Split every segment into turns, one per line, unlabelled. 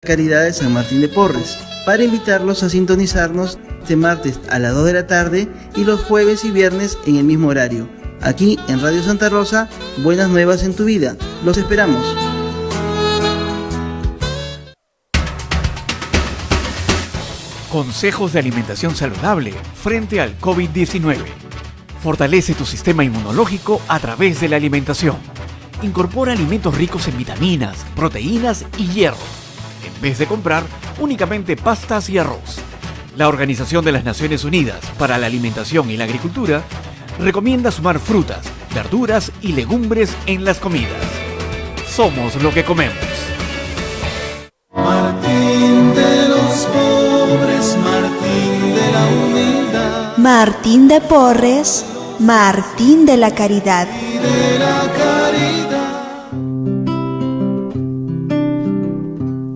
Caridad de San Martín de Porres, para invitarlos a sintonizarnos este martes a las 2 de la tarde y los jueves y viernes en el mismo horario. Aquí en Radio Santa Rosa, buenas nuevas en tu vida. Los esperamos.
Consejos de alimentación saludable frente al COVID-19. Fortalece tu sistema inmunológico a través de la alimentación. Incorpora alimentos ricos en vitaminas, proteínas y hierro, en vez de comprar únicamente pastas y arroz. La Organización de las Naciones Unidas para la Alimentación y la Agricultura recomienda sumar frutas, verduras y legumbres en las comidas. Somos lo que comemos.
Martín de los pobres, Martín de la humildad,
Martín de Porres, Martín de la caridad.
de la caridad.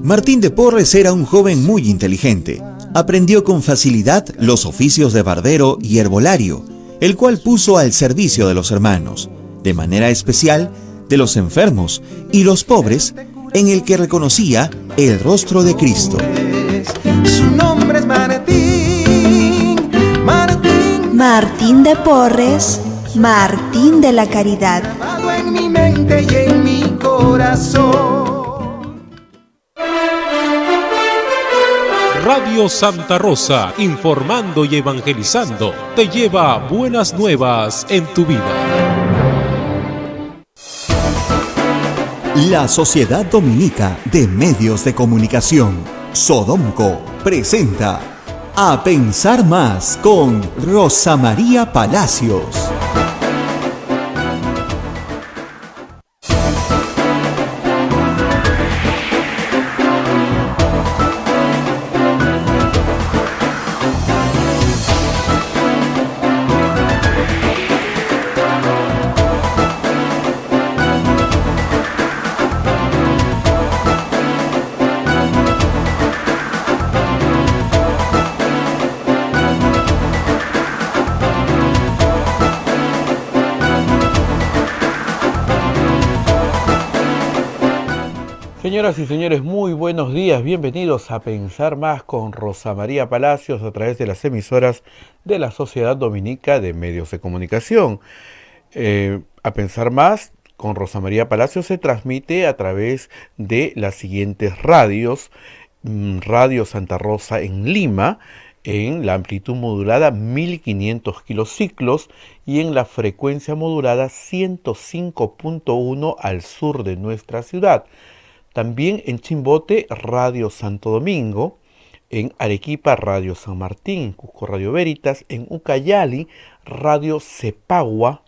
Martín de Porres era un joven muy inteligente. Aprendió con facilidad los oficios de barbero y herbolario, el cual puso al servicio de los hermanos, de manera especial de los enfermos y los pobres, en el que reconocía el rostro de Cristo.
Su nombre es Martín, Martín.
Martín de Porres, Martín de la caridad.
Grabado en mi mente y en mi corazón.
Radio Santa Rosa, informando y evangelizando, te lleva buenas nuevas en tu vida.
La Sociedad Dominica de Medios de Comunicación, Sodomco, presenta A Pensar Más con Rosa María Palacios.
Señoras y señores, muy buenos días, bienvenidos a Pensar Más con Rosa María Palacios a través de las emisoras de la Sociedad Dominica de Medios de Comunicación. A Pensar Más con Rosa María Palacios se transmite a través de las siguientes radios: Radio Santa Rosa en Lima, en la amplitud modulada 1500 kilociclos y en la frecuencia modulada 105.1 al sur de nuestra ciudad. También en Chimbote, Radio Santo Domingo, en Arequipa, Radio San Martín, en Cusco, Radio Veritas, en Ucayali, Radio Cepagua,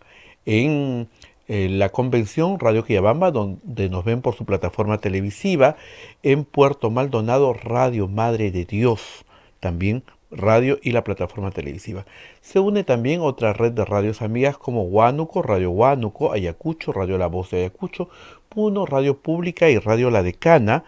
en la Convención, Radio Quillabamba, donde nos ven por su plataforma televisiva, en Puerto Maldonado, Radio Madre de Dios, también radio y la plataforma televisiva. Se une también otra red de radios amigas como Huánuco, Radio Huánuco, Ayacucho, Radio La Voz de Ayacucho, Puno, Radio Pública y Radio La Decana,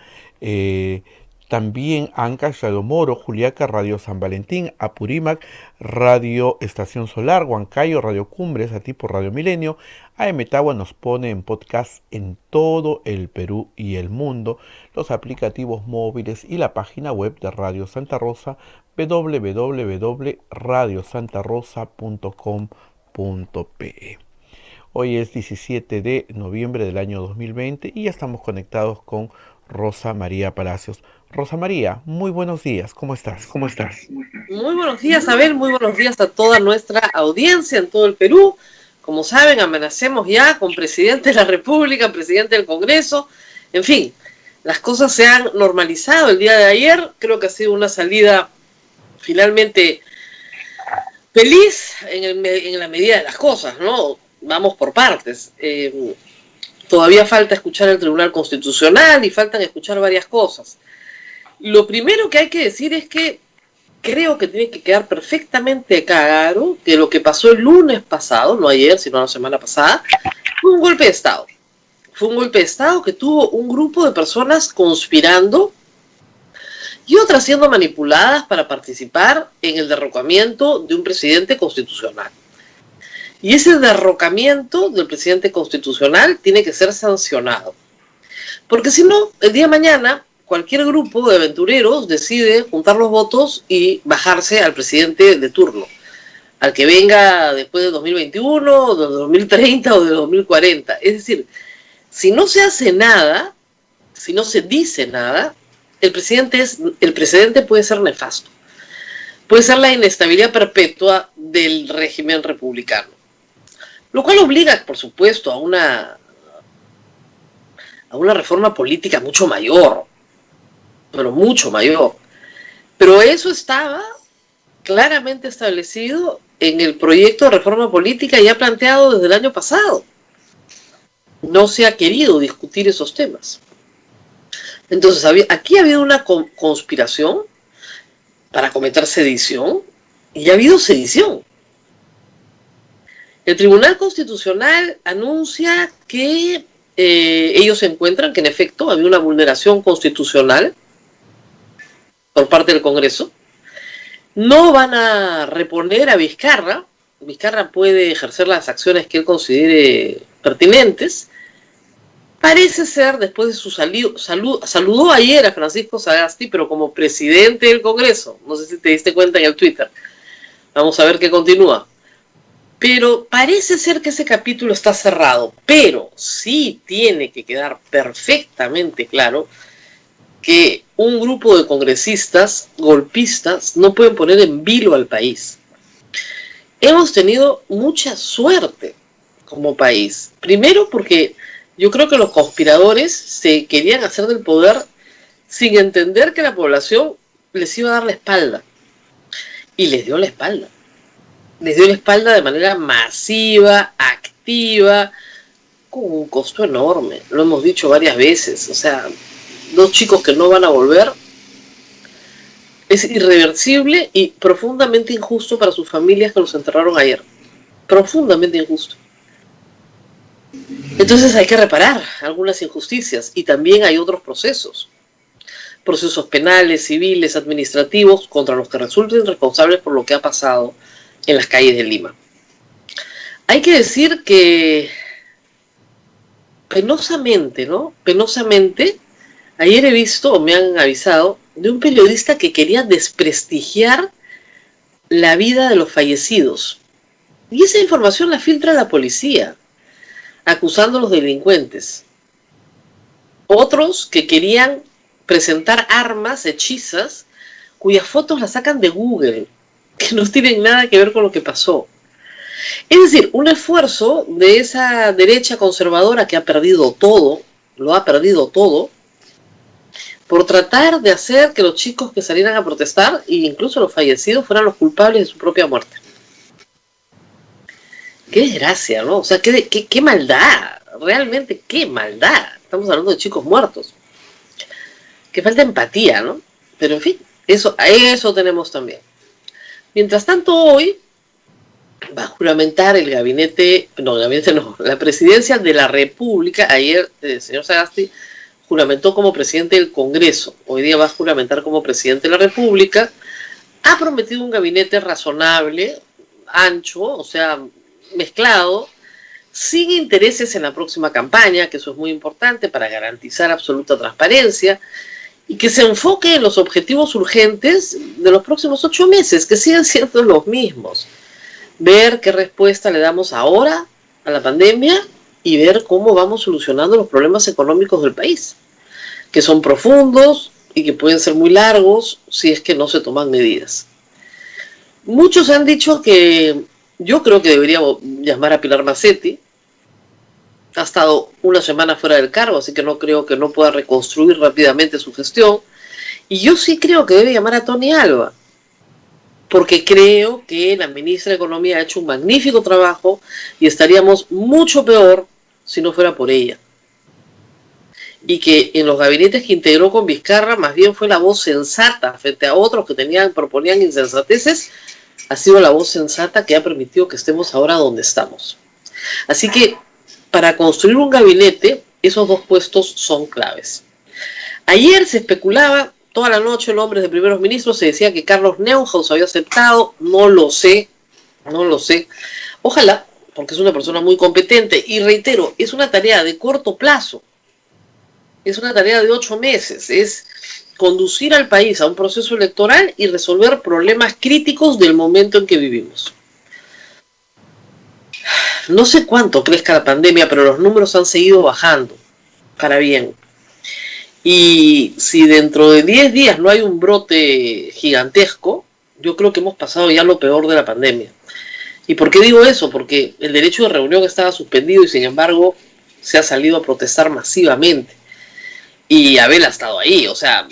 también Ancash, Radio Moro, Juliaca, Radio San Valentín, Apurímac, Radio Estación Solar, Huancayo, Radio Cumbres, Atipo, Radio Milenio. AM Tagua nos pone en podcast en todo el Perú y el mundo, los aplicativos móviles y la página web de Radio Santa Rosa, www.radiosantarosa.com.pe. Hoy es 17 de noviembre del año 2020 y ya estamos conectados con Rosa María Palacios. Rosa María, muy buenos días, ¿cómo estás?
Muy buenos días, Abel, muy buenos días a toda nuestra audiencia en todo el Perú. Como saben, amanecemos ya con presidente de la República, presidente del Congreso, en fin, las cosas se han normalizado el día de ayer. Creo que ha sido una salida finalmente feliz en la medida de las cosas, ¿no? Vamos por partes. Todavía falta escuchar el Tribunal Constitucional y faltan escuchar varias cosas. Lo primero que hay que decir es que creo que tiene que quedar perfectamente claro que lo que pasó el lunes pasado, no ayer, sino la semana pasada, fue un golpe de Estado. Fue un golpe de Estado que tuvo un grupo de personas conspirando y otras siendo manipuladas para participar en el derrocamiento de un presidente constitucional. Y ese derrocamiento del presidente constitucional tiene que ser sancionado. Porque si no, el día de mañana, cualquier grupo de aventureros decide juntar los votos y bajarse al presidente de turno, al que venga después de 2021, de 2030 o de 2040. Es decir, si no se hace nada, si no se dice nada, el precedente puede ser nefasto. Puede ser la inestabilidad perpetua del régimen republicano. Lo cual obliga, por supuesto, a una reforma política mucho mayor, pero mucho mayor. Pero eso estaba claramente establecido en el proyecto de reforma política ya planteado desde el año pasado. No se ha querido discutir esos temas. Entonces, aquí ha habido una conspiración para cometer sedición, y ha habido sedición. El Tribunal Constitucional anuncia que ellos encuentran que en efecto había una vulneración constitucional por parte del Congreso. No van a reponer a Vizcarra. Vizcarra puede ejercer las acciones que él considere pertinentes. Parece ser, después de su saludó ayer a Francisco Sagasti, pero como presidente del Congreso. No sé si te diste cuenta en el Twitter. Vamos a ver qué continúa. Pero parece ser que ese capítulo está cerrado. Pero sí tiene que quedar perfectamente claro que un grupo de congresistas golpistas no pueden poner en vilo al país. Hemos tenido mucha suerte como país. Primero porque yo creo que los conspiradores se querían hacer del poder sin entender que la población les iba a dar la espalda. Y les dio la espalda. Les dio la espalda de manera masiva, activa, con un costo enorme. Lo hemos dicho varias veces. O sea, 2 chicos que no van a volver. Es irreversible y profundamente injusto para sus familias que los enterraron ayer. Profundamente injusto. Entonces hay que reparar algunas injusticias y también hay otros procesos penales, civiles, administrativos contra los que resulten responsables por lo que ha pasado en las calles de Lima. Hay que decir que penosamente, ayer he visto, o me han avisado, de un periodista que quería desprestigiar la vida de los fallecidos. Y esa información la filtra la policía, acusando a los delincuentes. Otros que querían presentar armas hechizas cuyas fotos las sacan de Google, que no tienen nada que ver con lo que pasó. Es decir, un esfuerzo de esa derecha conservadora que ha perdido todo, lo ha perdido todo, por tratar de hacer que los chicos que salieran a protestar, e incluso los fallecidos, fueran los culpables de su propia muerte. Qué desgracia, ¿no? O sea, qué maldad, realmente qué maldad. Estamos hablando de chicos muertos. Que falta empatía, ¿no? Pero en fin, eso tenemos también. Mientras tanto, hoy va a juramentar la presidencia de la República. Ayer el señor Sagasti juramentó como presidente del Congreso. Hoy día va a juramentar como presidente de la República. Ha prometido un gabinete razonable, ancho, o sea, mezclado, sin intereses en la próxima campaña, que eso es muy importante para garantizar absoluta transparencia, y que se enfoque en los objetivos urgentes de los próximos 8 meses, que siguen siendo los mismos. Ver qué respuesta le damos ahora a la pandemia y ver cómo vamos solucionando los problemas económicos del país, que son profundos y que pueden ser muy largos si es que no se toman medidas. Muchos han dicho que yo creo que debería llamar a Pilar Mazzetti. Ha estado una semana fuera del cargo, así que no creo que no pueda reconstruir rápidamente su gestión. Y yo sí creo que debe llamar a Tony Alva, porque creo que la ministra de Economía ha hecho un magnífico trabajo y estaríamos mucho peor si no fuera por ella. Y que en los gabinetes que integró con Vizcarra, más bien fue la voz sensata frente a otros que proponían insensateces. Ha sido la voz sensata que ha permitido que estemos ahora donde estamos. Así que para construir un gabinete, esos 2 puestos son claves. Ayer se especulaba, toda la noche, nombres de primeros ministros, se decía que Carlos Neuhaus había aceptado, no lo sé. Ojalá, porque es una persona muy competente, y reitero, es una tarea de corto plazo. es una tarea de 8 meses, es conducir al país a un proceso electoral y resolver problemas críticos del momento en que vivimos. No sé cuánto crezca la pandemia, pero los números han seguido bajando, para bien. Y si dentro de 10 días no hay un brote gigantesco, yo creo que hemos pasado ya lo peor de la pandemia. ¿Y por qué digo eso? Porque el derecho de reunión estaba suspendido y sin embargo se ha salido a protestar masivamente. Y Abel ha estado ahí, o sea,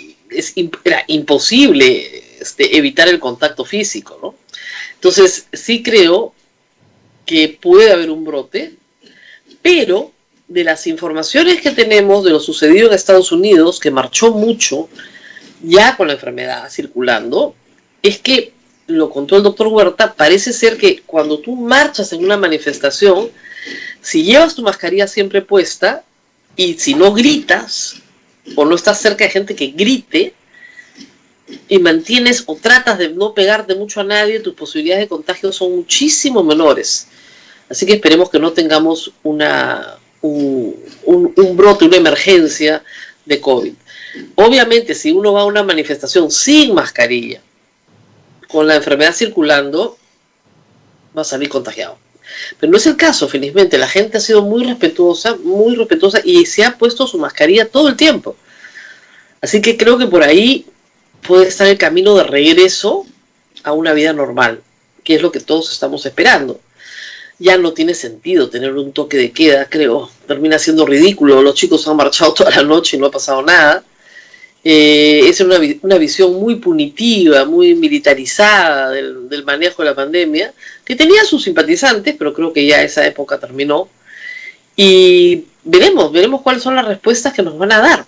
era imposible evitar el contacto físico, ¿no? Entonces sí creo que puede haber un brote, pero de las informaciones que tenemos de lo sucedido en Estados Unidos, que marchó mucho ya con la enfermedad circulando, es que, lo contó el doctor Huerta, parece ser que cuando tú marchas en una manifestación, si llevas tu mascarilla siempre puesta y si no gritas o no estás cerca de gente que grite y mantienes o tratas de no pegarte mucho a nadie, tus posibilidades de contagio son muchísimo menores. Así que esperemos que no tengamos un brote, una emergencia de COVID. Obviamente, si uno va a una manifestación sin mascarilla, con la enfermedad circulando, va a salir contagiado. Pero no es el caso, felizmente. La gente ha sido muy respetuosa y se ha puesto su mascarilla todo el tiempo. Así que creo que por ahí puede estar el camino de regreso a una vida normal, que es lo que todos estamos esperando. Ya no tiene sentido tener un toque de queda, creo. Termina siendo ridículo. Los chicos han marchado toda la noche y no ha pasado nada. Es una visión muy punitiva, muy militarizada del manejo de la pandemia, que tenía sus simpatizantes, pero creo que ya esa época terminó. Y veremos cuáles son las respuestas que nos van a dar.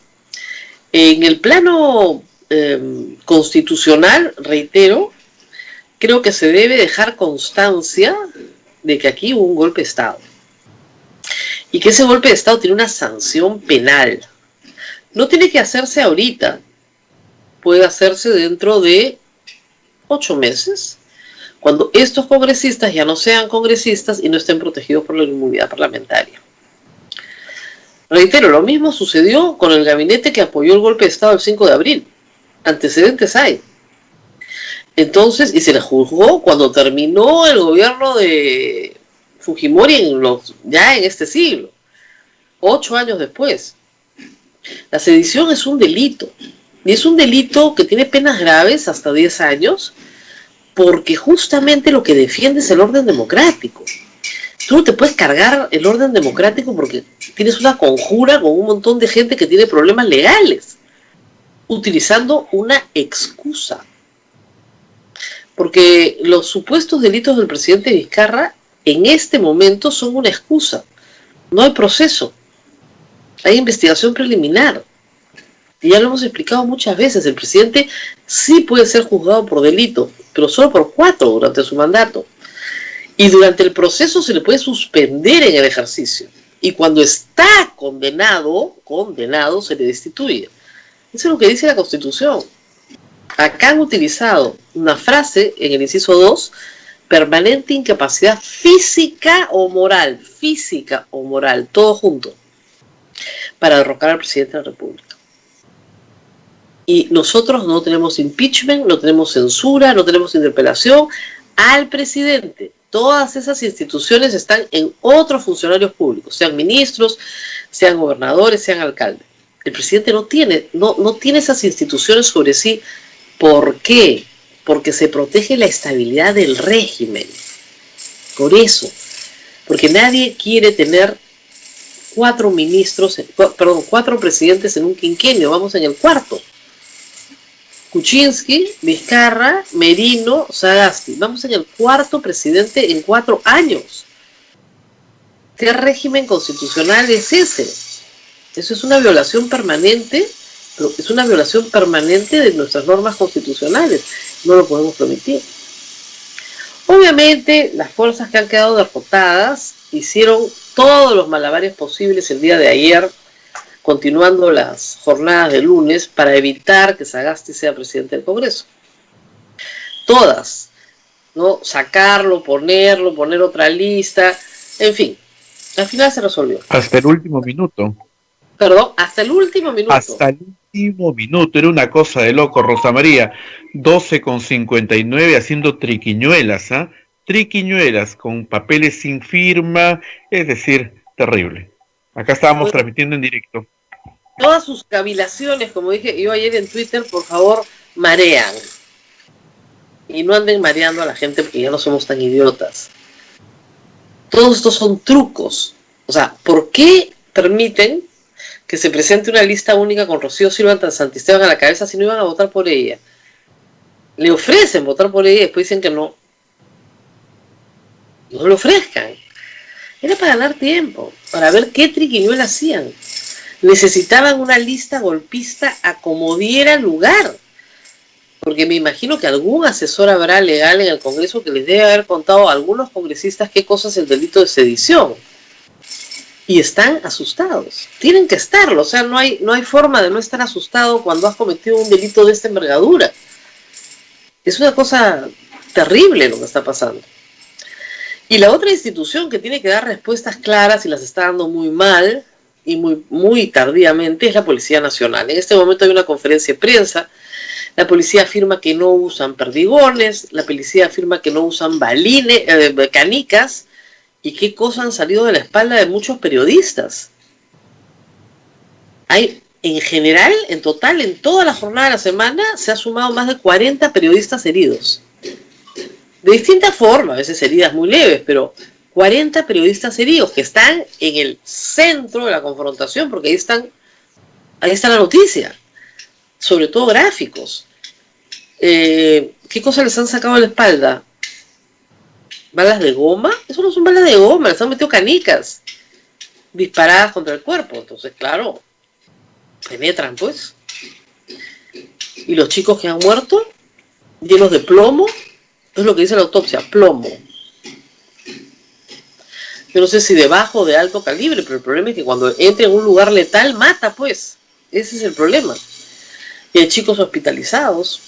En el plano constitucional, reitero, creo que se debe dejar constancia de que aquí hubo un golpe de Estado. Y que ese golpe de Estado tiene una sanción penal. No tiene que hacerse ahorita, puede hacerse dentro de 8 meses, cuando estos congresistas ya no sean congresistas y no estén protegidos por la inmunidad parlamentaria. Reitero, lo mismo sucedió con el gabinete que apoyó el golpe de Estado el 5 de abril. Antecedentes hay. Entonces, y se le juzgó cuando terminó el gobierno de Fujimori ya en este siglo, 8 años después. La sedición es un delito, y es un delito que tiene penas graves hasta 10 años, porque justamente lo que defiende es el orden democrático. Tú no te puedes cargar el orden democrático porque tienes una conjura con un montón de gente que tiene problemas legales, utilizando una excusa. Porque los supuestos delitos del presidente Vizcarra en este momento son una excusa. No hay proceso. Hay investigación preliminar. Y ya lo hemos explicado muchas veces. El presidente sí puede ser juzgado por delito, pero solo por 4 durante su mandato. Y durante el proceso se le puede suspender en el ejercicio. Y cuando está condenado, se le destituye. Eso es lo que dice la Constitución. Acá han utilizado una frase en el inciso 2, permanente incapacidad física o moral, todo junto, para derrocar al presidente de la República. Y nosotros no tenemos impeachment, no tenemos censura, no tenemos interpelación al presidente. Todas esas instituciones están en otros funcionarios públicos, sean ministros, sean gobernadores, sean alcaldes. El presidente no tiene esas instituciones sobre sí. ¿Por qué? Porque se protege la estabilidad del régimen. Por eso. Porque nadie quiere tener 4 presidentes en un quinquenio. Vamos en el 4. Kuczynski, Vizcarra, Merino, Sagasti. Vamos en el 4 presidente en 4 años. ¿Qué régimen constitucional es ese? Eso es una violación permanente. Es una violación permanente de nuestras normas constitucionales. No lo podemos permitir. Obviamente, las fuerzas que han quedado derrotadas hicieron todos los malabares posibles el día de ayer, continuando las jornadas de lunes, para evitar que Sagasti sea presidente del Congreso. Todas, ¿no? Sacarlo, poner otra lista, en fin. Al final se resolvió.
Hasta el último minuto.
Perdón, hasta el último minuto.
Hasta el último minuto, era una cosa de loco, Rosa María. 12:59 haciendo triquiñuelas, ¿ah? Triquiñuelas con papeles sin firma, es decir, terrible. Acá estábamos transmitiendo en directo.
Todas sus cavilaciones, como dije yo ayer en Twitter, por favor, marean. Y no anden mareando a la gente porque ya no somos tan idiotas. Todos estos son trucos. O sea, ¿por qué permiten que se presente una lista única con Rocío Silva Santisteban a la cabeza si no iban a votar por ella? Le ofrecen votar por ella y después dicen que no. No lo ofrezcan. Era para ganar tiempo, para ver qué triquiñuela hacían. Necesitaban una lista golpista a como diera lugar. Porque me imagino que algún asesor habrá legal en el Congreso que les debe haber contado a algunos congresistas qué cosa es el delito de sedición. Y están asustados. Tienen que estarlo. O sea, no hay forma de no estar asustado cuando has cometido un delito de esta envergadura. Es una cosa terrible lo que está pasando. Y la otra institución que tiene que dar respuestas claras y las está dando muy mal y muy tardíamente es la Policía Nacional. En este momento hay una conferencia de prensa. La policía afirma que no usan perdigones, la policía afirma que no usan balines, canicas, y qué cosas han salido de la espalda de muchos periodistas. Hay, en general, en total, en toda la jornada de la semana, se ha sumado más de 40 periodistas heridos. De distintas formas, a veces heridas muy leves, pero 40 periodistas heridos que están en el centro de la confrontación, porque ahí está la noticia. Sobre todo gráficos. ¿Qué cosas les han sacado de la espalda? ¿Balas de goma? Eso no son balas de goma, les han metido canicas disparadas contra el cuerpo. Entonces, claro, penetran, pues. Y los chicos que han muerto, llenos de plomo, es lo que dice la autopsia, plomo. Yo no sé si de bajo o de alto calibre, pero el problema es que cuando entra en un lugar letal, mata, pues. Ese es el problema. Y hay chicos hospitalizados.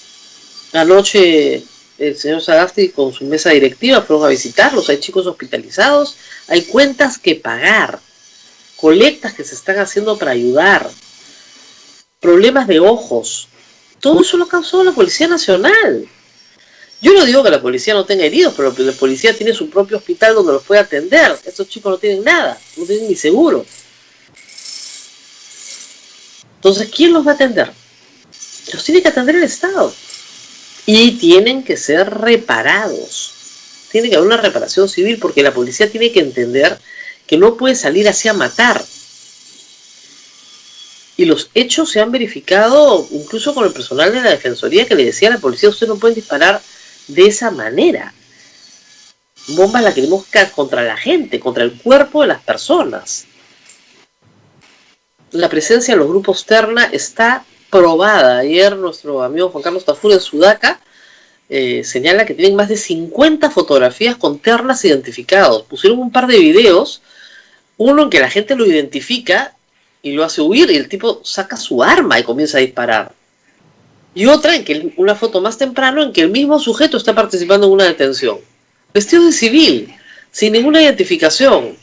Anoche el señor Sagasti con su mesa directiva fueron a visitarlos. Hay chicos hospitalizados, hay cuentas que pagar, colectas que se están haciendo para ayudar, problemas de ojos. Todo eso lo ha causado la Policía Nacional. Yo no digo que la policía no tenga heridos, pero la policía tiene su propio hospital donde los puede atender. Estos chicos no tienen nada, no tienen ni seguro. Entonces, ¿quién los va a atender? Los tiene que atender el Estado. Y tienen que ser reparados. Tiene que haber una reparación civil porque la policía tiene que entender que no puede salir así a matar. Y los hechos se han verificado incluso con el personal de la Defensoría que le decía a la policía: ustedes no pueden disparar de esa manera. Bombas lacrimógenas contra la gente, contra el cuerpo de las personas. La presencia de los grupos Terna está probada. Ayer nuestro amigo Juan Carlos Tafur en Sudaca señala que tienen más de 50 fotografías con ternas identificados. Pusieron un par de videos, uno en que la gente lo identifica y lo hace huir y el tipo saca su arma y comienza a disparar. Y otra, una foto más temprano, en que el mismo sujeto está participando en una detención. Vestido de civil, sin ninguna identificación,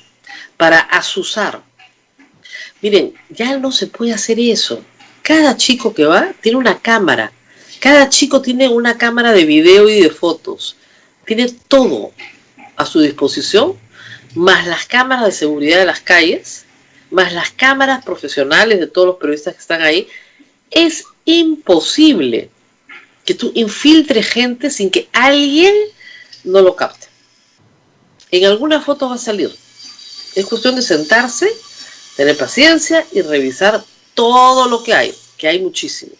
para azuzar. Miren, ya no se puede hacer eso. Cada chico que va tiene una cámara. Cada chico tiene una cámara de video y de fotos. Tiene todo a su disposición, más las cámaras de seguridad de las calles, más las cámaras profesionales de todos los periodistas que están ahí. Es imposible que tú infiltres gente sin que alguien no lo capte. En alguna foto va a salir. Es cuestión de sentarse, tener paciencia y revisar todo lo que hay muchísimo.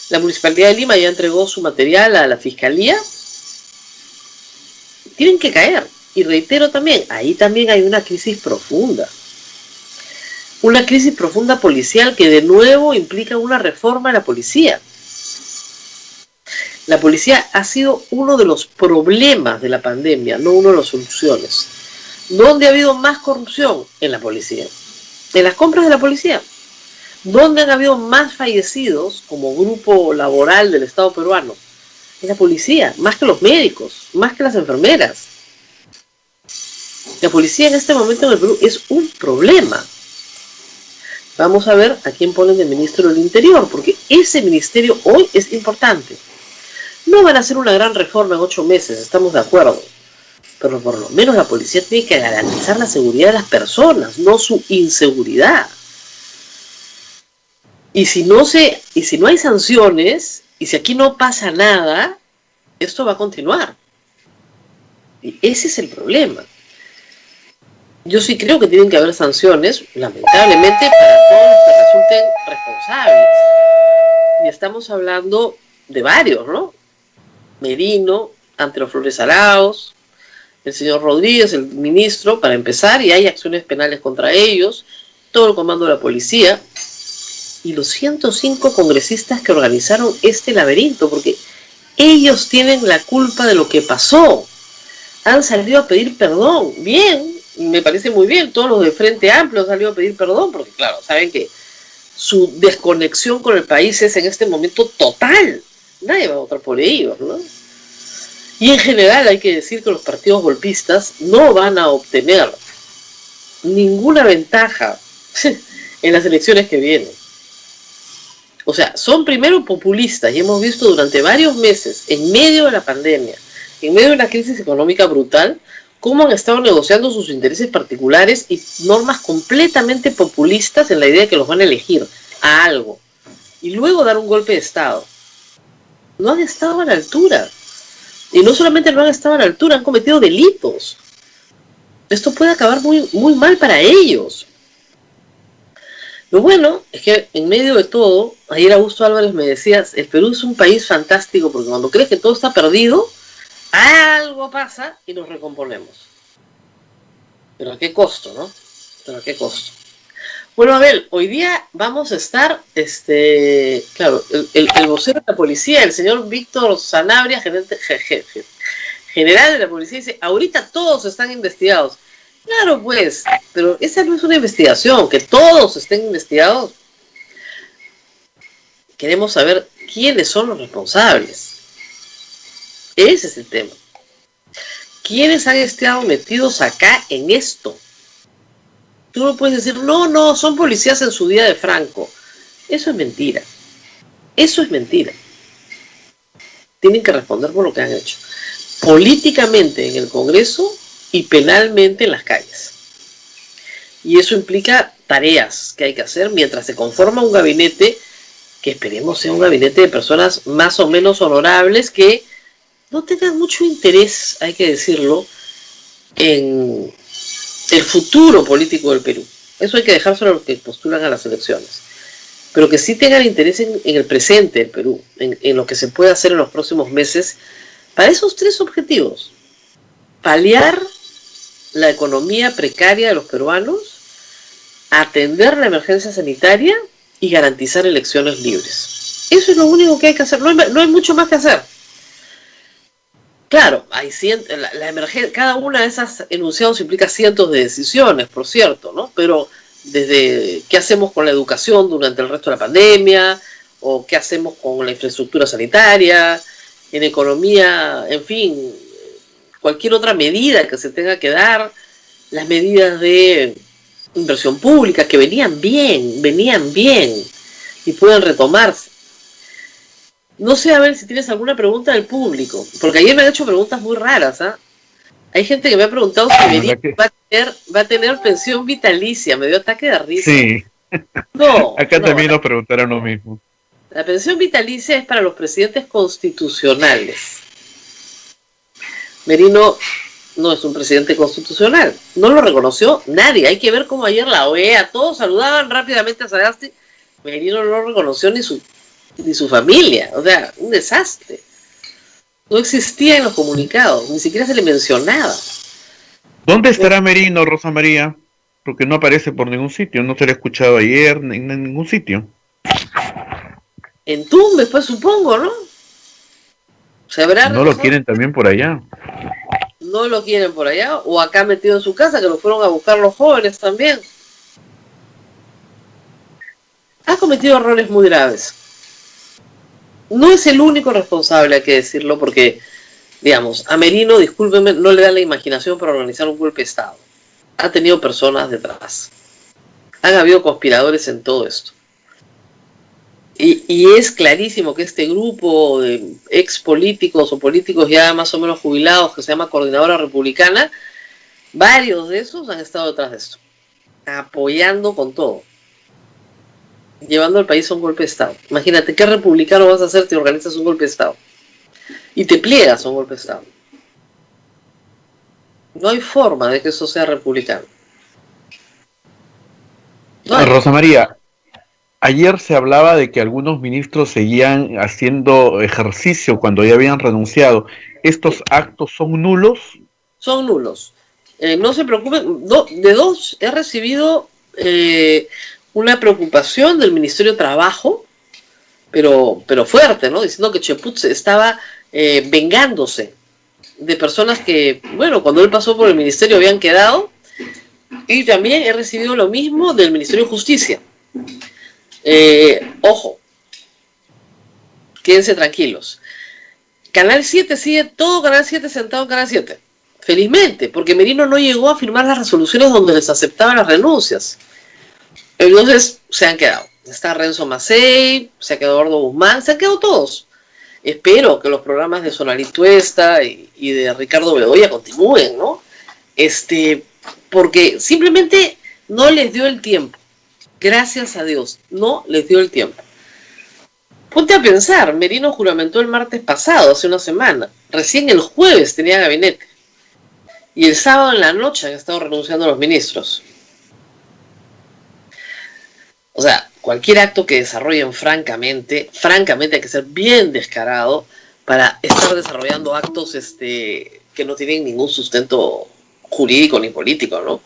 La Municipalidad de Lima ya entregó su material a la Fiscalía. Tienen que caer. Y reitero también, ahí también hay una crisis profunda. Una crisis profunda policial que de nuevo implica una reforma de la policía. La policía ha sido uno de los problemas de la pandemia, no una de las soluciones. ¿Dónde ha habido más corrupción? En la policía. En las compras de la policía. ¿Dónde han habido más fallecidos como grupo laboral del Estado peruano? En la policía, más que los médicos, más que las enfermeras. La policía en este momento en el Perú es un problema. Vamos a ver a quién ponen de ministro del Interior, porque ese ministerio hoy es importante. No van a hacer una gran reforma en 8 meses, estamos de acuerdo. Pero por lo menos la policía tiene que garantizar la seguridad de las personas, no su inseguridad. Y si no hay sanciones, y si aquí no pasa nada, esto va a continuar. Y ese es el problema. Yo sí creo que tienen que haber sanciones, lamentablemente, para todos los que resulten responsables. Y estamos hablando de varios, ¿no? Merino, Antero Flores Arauz, el señor Rodríguez, el ministro, para empezar, y hay acciones penales contra ellos, todo el comando de la policía, y los 105 congresistas que organizaron este laberinto, porque ellos tienen la culpa de lo que pasó. Han salido a pedir perdón, bien, me parece muy bien, todos los de Frente Amplio han salido a pedir perdón, porque claro, saben que su desconexión con el país es en este momento total, nadie va a votar por ellos, ¿no? Y en general hay que decir que los partidos golpistas no van a obtener ninguna ventaja en las elecciones que vienen. O sea, son primero populistas y hemos visto durante varios meses, en medio de la pandemia, en medio de una crisis económica brutal, cómo han estado negociando sus intereses particulares y normas completamente populistas en la idea de que los van a elegir a algo. Y luego dar un golpe de Estado. No han estado a la altura. Y no solamente no han estado a la altura, han cometido delitos. Esto puede acabar muy, muy mal para ellos. Lo bueno es que en medio de todo, ayer Augusto Álvarez me decía, el Perú es un país fantástico porque cuando crees que todo está perdido, algo pasa y nos recomponemos. Pero ¿a qué costo, no? Pero ¿a qué costo? Bueno, Abel, hoy día vamos a estar, claro, el vocero de la policía, el señor Víctor Sanabria, general de la policía, dice, ahorita todos están investigados. Claro, pues, pero esa no es una investigación, que todos estén investigados. Queremos saber quiénes son los responsables. Ese es el tema. ¿Quiénes han estado metidos acá en esto? Tú no puedes decir, no, son policías en su día de Franco. Eso es mentira. Eso es mentira. Tienen que responder por lo que han hecho. Políticamente en el Congreso y penalmente en las calles. Y eso implica tareas que hay que hacer mientras se conforma un gabinete que esperemos sea un gabinete de personas más o menos honorables que no tengan mucho interés, hay que decirlo, en el futuro político del Perú. Eso hay que dejárselo a los que postulan a las elecciones. Pero que sí tengan interés en el presente del Perú, en lo que se puede hacer en los próximos meses, para esos 3 objetivos. Paliar la economía precaria de los peruanos, atender la emergencia sanitaria y garantizar elecciones libres. Eso es lo único que hay que hacer, no hay mucho más que hacer. Claro, hay la emergencia, cada una de esas enunciados implica cientos de decisiones, por cierto, ¿no? Pero desde qué hacemos con la educación durante el resto de la pandemia, o qué hacemos con la infraestructura sanitaria, en economía, en fin, cualquier otra medida que se tenga que dar, las medidas de inversión pública que venían bien y pueden retomarse. No sé, a ver si tienes alguna pregunta del público, porque ayer me han hecho preguntas muy raras, ¿ah? Hay gente que me ha preguntado si Merino va a tener pensión vitalicia, me dio ataque de risa.
Sí,
no,
acá
no,
también nos preguntaron lo mismo.
La pensión vitalicia es para los presidentes constitucionales. Merino no es un presidente constitucional, no lo reconoció nadie. Hay que ver cómo ayer la OEA, todos saludaban rápidamente a Sagasti, Merino no lo reconoció ni su familia, o sea, un desastre. No existía en los comunicados, ni siquiera se le mencionaba.
¿Dónde estará Merino, Rosa María? Porque no aparece por ningún sitio, no se le ha escuchado ayer en ningún sitio.
En Tumbes, pues supongo, ¿no?
¿No lo quieren también por allá?
No lo quieren por allá, o acá metido en su casa, que lo fueron a buscar los jóvenes también. Ha cometido errores muy graves. No es el único responsable, hay que decirlo, porque, digamos, a Merino, discúlpeme, no le da la imaginación para organizar un golpe de Estado. Ha tenido personas detrás. Han habido conspiradores en todo esto. Y es clarísimo que este grupo de ex políticos o políticos ya más o menos jubilados, que se llama Coordinadora Republicana, varios de esos han estado detrás de esto, apoyando con todo, llevando al país a un golpe de Estado. Imagínate, ¿qué republicano vas a hacer? Te organizas un golpe de Estado y te pliegas a un golpe de Estado. No hay forma de que eso sea republicano. No hay.
Rosa María, ayer se hablaba de que algunos ministros seguían haciendo ejercicio cuando ya habían renunciado. ¿Estos actos son nulos?
Son nulos. No se preocupen. De dos he recibido una preocupación del Ministerio de Trabajo, pero fuerte, ¿no? Diciendo que Cheput estaba vengándose de personas que, bueno, cuando él pasó por el ministerio habían quedado. Y también he recibido lo mismo del Ministerio de Justicia. Ojo, quédense tranquilos. Canal 7 sigue todo Canal 7 sentado en Canal 7. Felizmente, porque Merino no llegó a firmar las resoluciones donde les aceptaban las renuncias. Entonces se han quedado. Está Renzo Macei, se ha quedado Eduardo Guzmán, se han quedado todos. Espero que los programas de Sonarituesta y de Ricardo Bedoya continúen, ¿no? Porque simplemente no les dio el tiempo. Gracias a Dios, no les dio el tiempo. Ponte a pensar, Merino juramentó el martes pasado, hace una semana. Recién el jueves tenía gabinete. Y el sábado en la noche han estado renunciando los ministros. O sea, cualquier acto que desarrollen francamente hay que ser bien descarado para estar desarrollando actos que no tienen ningún sustento jurídico ni político, ¿no?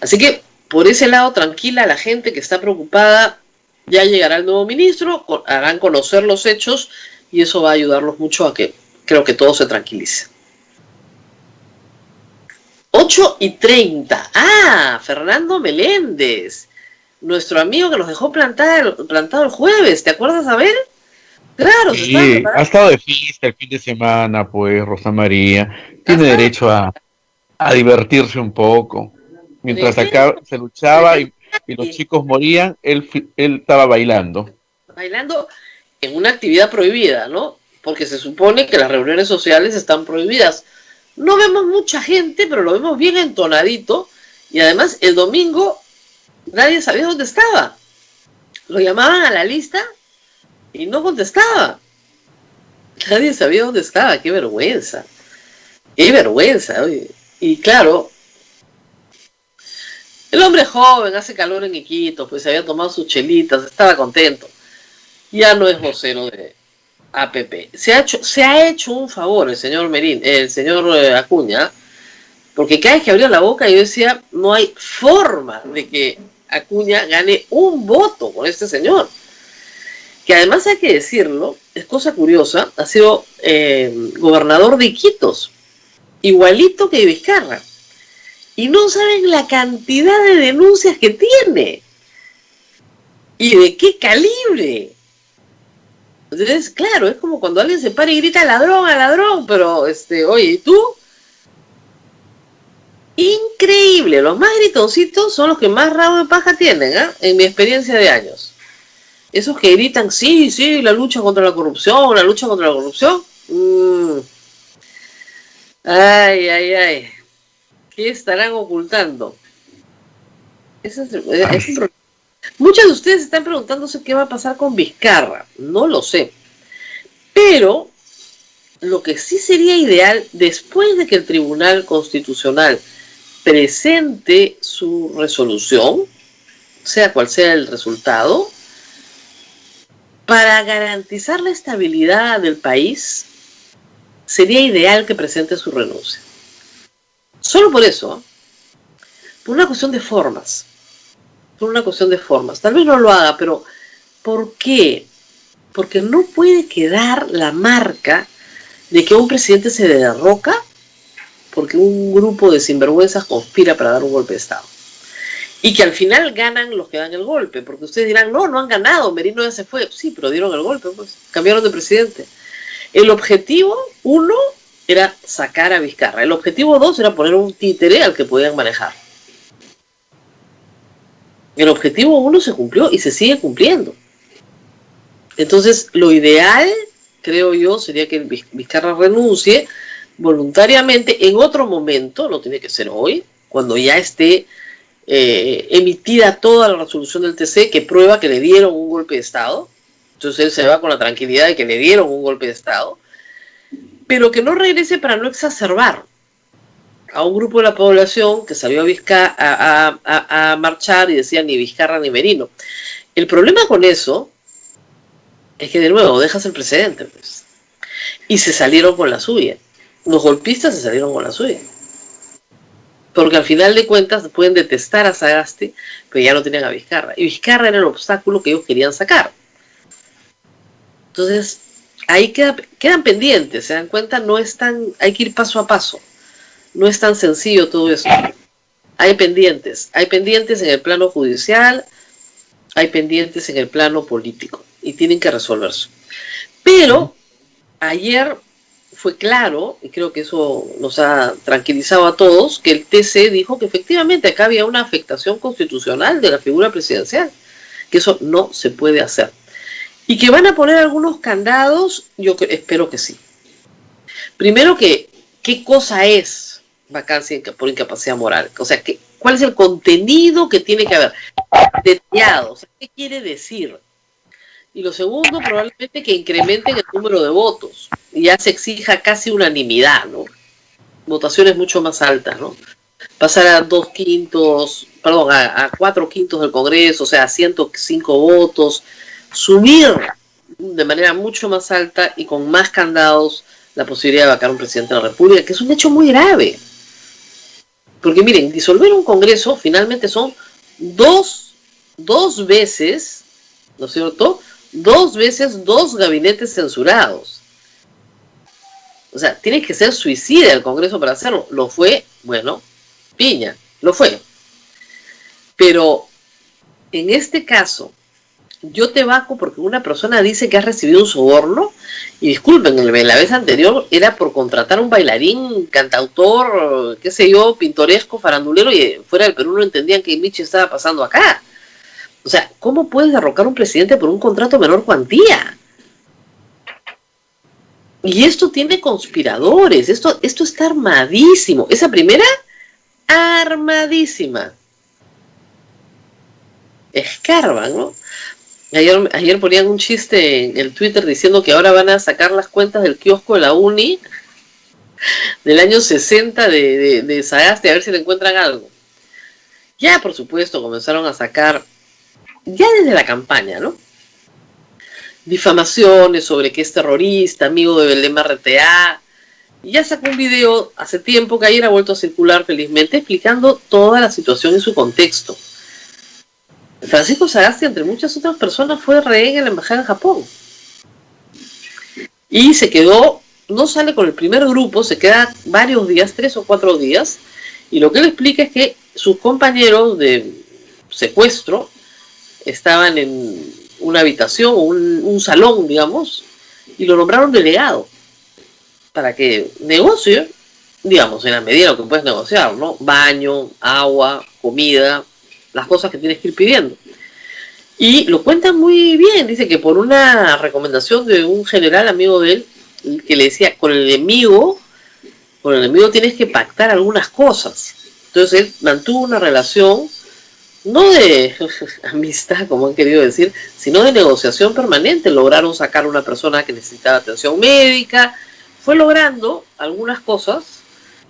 Así que, por ese lado, tranquila la gente que está preocupada. Ya llegará el nuevo ministro, harán conocer los hechos y eso va a ayudarlos mucho a que creo que todo se tranquilice. 8:30. Fernando Meléndez, nuestro amigo que nos dejó plantado el jueves. ¿Te acuerdas, Abel? Claro,
sí, ha estado de fiesta el fin de semana, pues, Rosa María. Tiene derecho a divertirse un poco. Mientras acá se luchaba y los chicos morían, él estaba bailando.
Bailando en una actividad prohibida, ¿no? Porque se supone que las reuniones sociales están prohibidas. No vemos mucha gente, pero lo vemos bien entonadito. Y además, el domingo nadie sabía dónde estaba. Lo llamaban a la lista y no contestaba. Nadie sabía dónde estaba. ¡Qué vergüenza! ¡Qué vergüenza! Oye. Y claro, el hombre joven, hace calor en Iquitos, pues se había tomado sus chelitas, estaba contento. Ya no es vocero de APP. Se ha hecho un favor el señor Acuña, porque cada vez que abría la boca yo decía, no hay forma de que Acuña gane un voto con este señor. Que además hay que decirlo, es cosa curiosa, ha sido gobernador de Iquitos, igualito que Vizcarra. Y no saben la cantidad de denuncias que tiene. ¿Y de qué calibre? Entonces, claro, es como cuando alguien se para y grita ladrón, a ladrón, pero, oye, ¿y tú? Increíble, los más gritoncitos son los que más rabo de paja tienen, en mi experiencia de años. Esos que gritan, sí, la lucha contra la corrupción, Ay. ¿Qué estarán ocultando? Es un problema. Muchos de ustedes están preguntándose qué va a pasar con Vizcarra. No lo sé. Pero lo que sí sería ideal, después de que el Tribunal Constitucional presente su resolución, sea cual sea el resultado, para garantizar la estabilidad del país, sería ideal que presente su renuncia. Solo por eso, por una cuestión de formas. Tal vez no lo haga, pero ¿por qué? Porque no puede quedar la marca de que un presidente se derroca porque un grupo de sinvergüenzas conspira para dar un golpe de Estado. Y que al final ganan los que dan el golpe, porque ustedes dirán, no han ganado, Merino ya se fue. Sí, pero dieron el golpe, pues, cambiaron de presidente. El objetivo, 1, era sacar a Vizcarra. El objetivo 2 era poner un títere al que podían manejar. El objetivo 1 se cumplió y se sigue cumpliendo. Entonces, lo ideal, creo yo, sería que Vizcarra renuncie voluntariamente en otro momento, no tiene que ser hoy, cuando ya esté emitida toda la resolución del TC que prueba que le dieron un golpe de Estado. Entonces él se va con la tranquilidad de que le dieron un golpe de Estado, pero que no regrese para no exacerbar a un grupo de la población que salió a marchar y decían ni Vizcarra ni Merino. El problema con eso es que, de nuevo, dejas el precedente, pues. Y se salieron con la suya. Los golpistas se salieron con la suya. Porque al final de cuentas pueden detestar a Sagasti, pero ya no tenían a Vizcarra. Y Vizcarra era el obstáculo que ellos querían sacar. Entonces, ahí quedan pendientes, ¿se dan cuenta? No es tan, hay que ir paso a paso. No es tan sencillo todo eso. Hay pendientes en el plano judicial, hay pendientes en el plano político y tienen que resolverse. Pero ayer fue claro, y creo que eso nos ha tranquilizado a todos, que el TC dijo que efectivamente acá había una afectación constitucional de la figura presidencial, que eso no se puede hacer. Y que van a poner algunos candados, yo espero que sí. Primero que, ¿qué cosa es vacancia por incapacidad moral? O sea, ¿cuál es el contenido que tiene que haber? Detallado, o sea, ¿qué quiere decir? Y lo segundo, probablemente que incrementen el número de votos. Y ya se exija casi unanimidad, ¿no? Votaciones mucho más altas, ¿no? Pasar a 4/5 del Congreso, o sea, 105 votos. Subir de manera mucho más alta y con más candados la posibilidad de vacar un presidente de la República, que es un hecho muy grave. Porque miren, disolver un Congreso finalmente son dos veces, ¿no es cierto?, 2 veces 2 gabinetes censurados. O sea, tiene que ser suicida el Congreso para hacerlo. Lo fue, bueno, piña, lo fue. Pero en este caso, yo te vaco porque una persona dice que ha recibido un soborno, y disculpen, la vez anterior era por contratar un bailarín, cantautor, qué sé yo, pintoresco, farandulero, y fuera del Perú no entendían qué michi estaba pasando acá. O sea, ¿cómo puedes derrocar a un presidente por un contrato menor cuantía? Y esto tiene conspiradores, esto está armadísimo. Esa primera, armadísima. Escarban, ¿no? Ayer ponían un chiste en el Twitter diciendo que ahora van a sacar las cuentas del kiosco de la Uni del año 60 de Sagasti, a ver si le encuentran algo. Ya, por supuesto, comenzaron a sacar, ya desde la campaña, ¿no?, difamaciones sobre que es terrorista, amigo de Belém RTA. Y ya sacó un video hace tiempo que ayer ha vuelto a circular felizmente explicando toda la situación en su contexto. Francisco Sagasti, entre muchas otras personas, fue rehén en la embajada en Japón. Y se quedó, no sale con el primer grupo, se queda varios días, 3 o 4 días, y lo que él explica es que sus compañeros de secuestro estaban en una habitación o un salón, digamos, y lo nombraron delegado para que negocie, digamos, en la medida de lo que puedes negociar, ¿no? Baño, agua, comida, las cosas que tienes que ir pidiendo. Y lo cuentan muy bien, dice que por una recomendación de un general amigo de él, que le decía, con el enemigo tienes que pactar algunas cosas. Entonces él mantuvo una relación, no de amistad, como han querido decir, sino de negociación permanente. Lograron sacar a una persona que necesitaba atención médica, fue logrando algunas cosas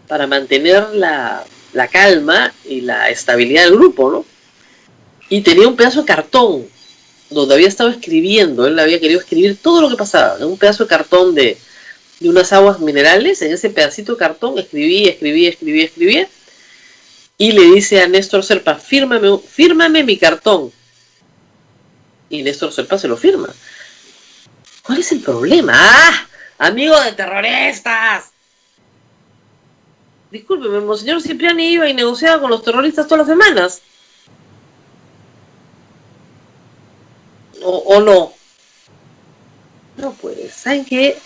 para mantener la calma y la estabilidad del grupo, ¿no? Y tenía un pedazo de cartón donde había estado escribiendo, él había querido escribir todo lo que pasaba, en un pedazo de cartón de unas aguas minerales. En ese pedacito de cartón escribía, y le dice a Néstor Serpa, fírmame mi cartón. Y Néstor Serpa se lo firma. ¿Cuál es el problema? ¡Ah! ¡Amigo de terroristas! Discúlpeme, monseñor Cipriani iba y negociaba con los terroristas todas las semanas. ¿O no? No, pues, ¿saben qué?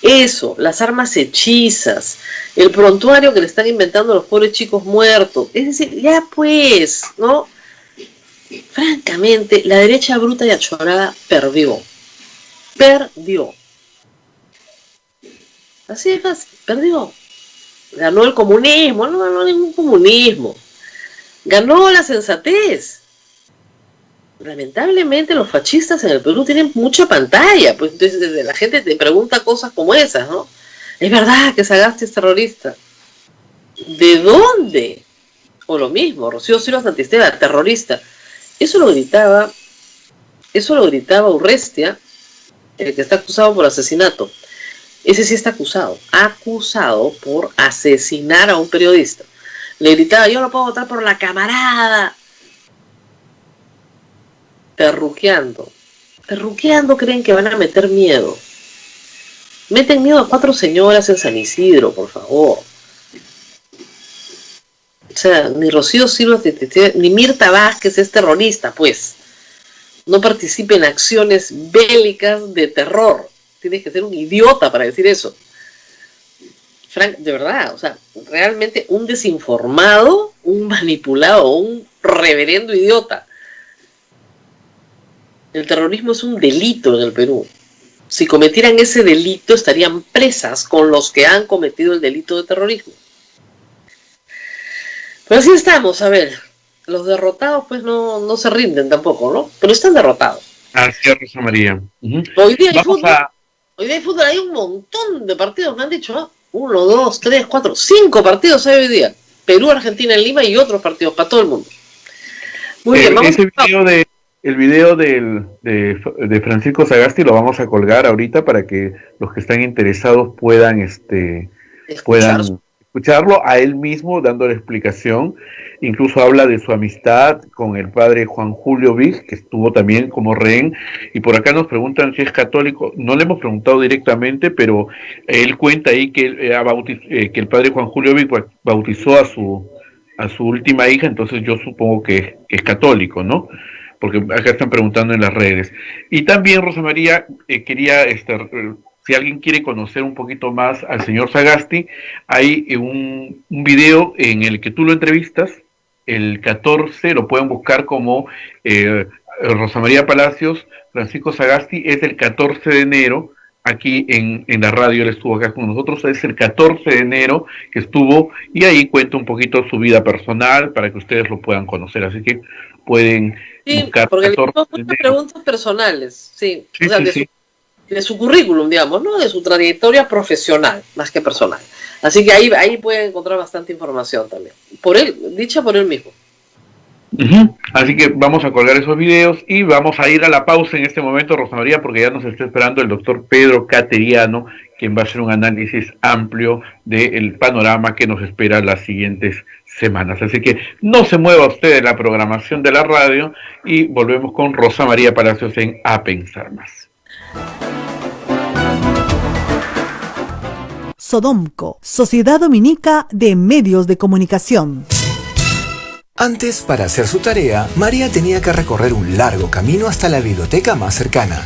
Eso, las armas hechizas, el prontuario que le están inventando a los pobres chicos muertos. Es decir, ya pues, ¿no? francamente, la derecha bruta y achorada perdió. Así de fácil, perdió. Ganó el comunismo, no ganó ningún comunismo. Ganó la sensatez. Lamentablemente los fascistas en el Perú tienen mucha pantalla, pues entonces la gente te pregunta cosas como esas, ¿no? Es verdad que Sagasti es terrorista. ¿De dónde? O lo mismo, Rocío Silva Santisteba, terrorista. Eso lo gritaba Urrestia, el que está acusado por asesinato. Ese sí está acusado por asesinar a un periodista. Le gritaba, yo no puedo votar por la camarada. Terruqueando creen que van a meter miedo. Meten miedo a 4 señoras en San Isidro, por favor. O sea, ni Rocío Silva ni Mirta Vázquez es terrorista, pues. No participe en acciones bélicas de terror. Tienes que ser un idiota para decir eso. Frank, de verdad, o sea, realmente un desinformado, un manipulado, un reverendo idiota. El terrorismo es un delito en el Perú. Si cometieran ese delito, estarían presas con los que han cometido el delito de terrorismo. Pero así estamos, a ver. Los derrotados, pues, no se rinden tampoco, ¿no? Pero están derrotados.
Así es, Rosa María.
Hoy día hay fútbol, hay un montón de partidos, me han dicho, ¿no? 1, 2, 3, 4, 5 partidos hay hoy día. Perú, Argentina, en Lima y otros partidos para todo el mundo. Muy bien, vamos
El video de Francisco Sagasti lo vamos a colgar ahorita para que los que están interesados puedan escucharlo a él mismo dando la explicación. Incluso habla de su amistad con el padre Juan Julio Vig, que estuvo también como rehén, y por acá nos preguntan si es católico. No le hemos preguntado directamente, pero él cuenta ahí que el padre Juan Julio Vig bautizó a su última hija, entonces yo supongo que es católico, ¿no? Porque acá están preguntando en las redes. Y también, Rosa María, quería, si alguien quiere conocer un poquito más al señor Sagasti, hay un video en el que tú lo entrevistas, el 14, lo pueden buscar como Rosa María Palacios, Francisco Sagasti, es el 14 de enero, aquí en la radio, él estuvo acá con nosotros, es el 14 de enero que estuvo, y ahí cuenta un poquito su vida personal, para que ustedes lo puedan conocer, así que pueden buscar.
Porque le hicimos muchas preguntas personales, sí, o sea, de su currículum, digamos, ¿no? De su trayectoria profesional, más que personal. Así que ahí pueden encontrar bastante información también. Dicha por él mismo.
Así que vamos a colgar esos videos y vamos a ir a la pausa en este momento, Rosa María, porque ya nos está esperando el doctor Pedro Cateriano, quien va a hacer un análisis amplio del panorama que nos espera las siguientes semanas. Así que no se mueva usted de la programación de la radio y volvemos con Rosa María Palacios en A Pensar Más.
Sodomco, Sociedad Dominica de Medios de Comunicación.
Antes, para hacer su tarea, María tenía que recorrer un largo camino hasta la biblioteca más cercana.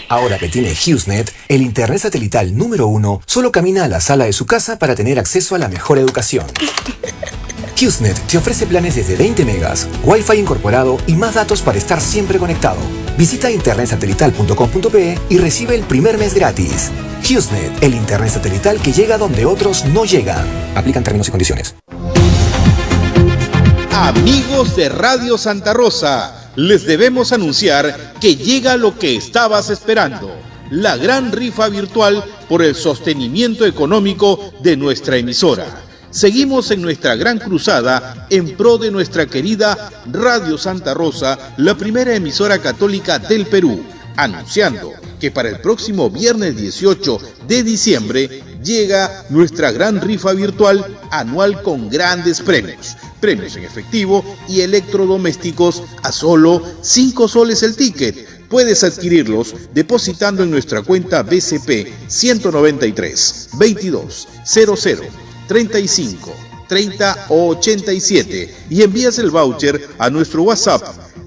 Ahora que tiene HughesNet, el internet satelital número 1, solo camina a la sala de su casa para tener acceso a la mejor educación. HughesNet te ofrece planes desde 20 megas, Wi-Fi incorporado y más datos para estar siempre conectado. Visita internetsatelital.com.pe y recibe el primer mes gratis. HughesNet, el internet satelital que llega donde otros no llegan. Aplican términos y condiciones.
Amigos de Radio Santa Rosa, les debemos anunciar que llega lo que estabas esperando: la gran rifa virtual por el sostenimiento económico de nuestra emisora. Seguimos en nuestra gran cruzada en pro de nuestra querida Radio Santa Rosa, la primera emisora católica del Perú, anunciando que para el próximo viernes 18 de diciembre llega nuestra gran rifa virtual anual con grandes premios. Premios en efectivo y electrodomésticos a solo 5 soles el ticket. Puedes adquirirlos depositando en nuestra cuenta BCP 193 22 00 35 30 87 y envías el voucher a nuestro WhatsApp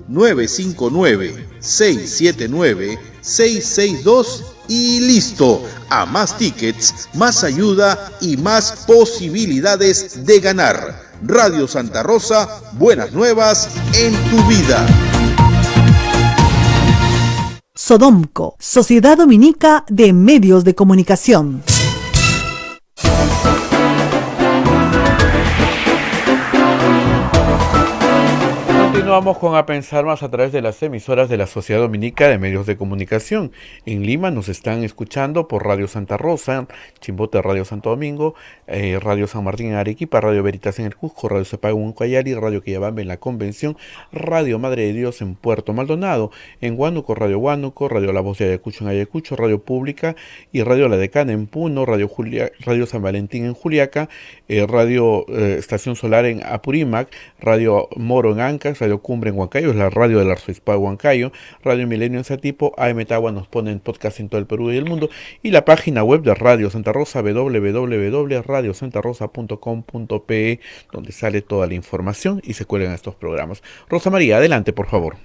959 679 662 y listo. A más tickets, más ayuda y más posibilidades de ganar. Radio Santa Rosa, buenas nuevas en tu vida.
Sodomco, Sociedad Dominica de Medios de Comunicación.
Continuamos con A Pensar Más a través de las emisoras de la Sociedad Dominica de Medios de Comunicación. En Lima nos están escuchando por Radio Santa Rosa, Chimbote Radio Santo Domingo, Radio San Martín en Arequipa, Radio Veritas en el Cusco, Radio Cepagún en Ucayali, Radio Quillabamba en la Convención, Radio Madre de Dios en Puerto Maldonado, en Huánuco, Radio La Voz de Ayacucho en Ayacucho, Radio Pública y Radio La Decana en Puno, Radio San Valentín en Juliaca, Radio Estación Solar en Apurímac, Radio Moro en Ancas, Radio Cumbre en Huancayo, es la radio del Arzobispado de Huancayo, Radio Milenio en Satipo, AM Tagua nos pone en podcast en todo el Perú y el mundo, y la página web de Radio Santa Rosa, www.radiosantarosa.com.pe, donde sale toda la información y se cuelgan estos programas. Rosa María, adelante, por favor.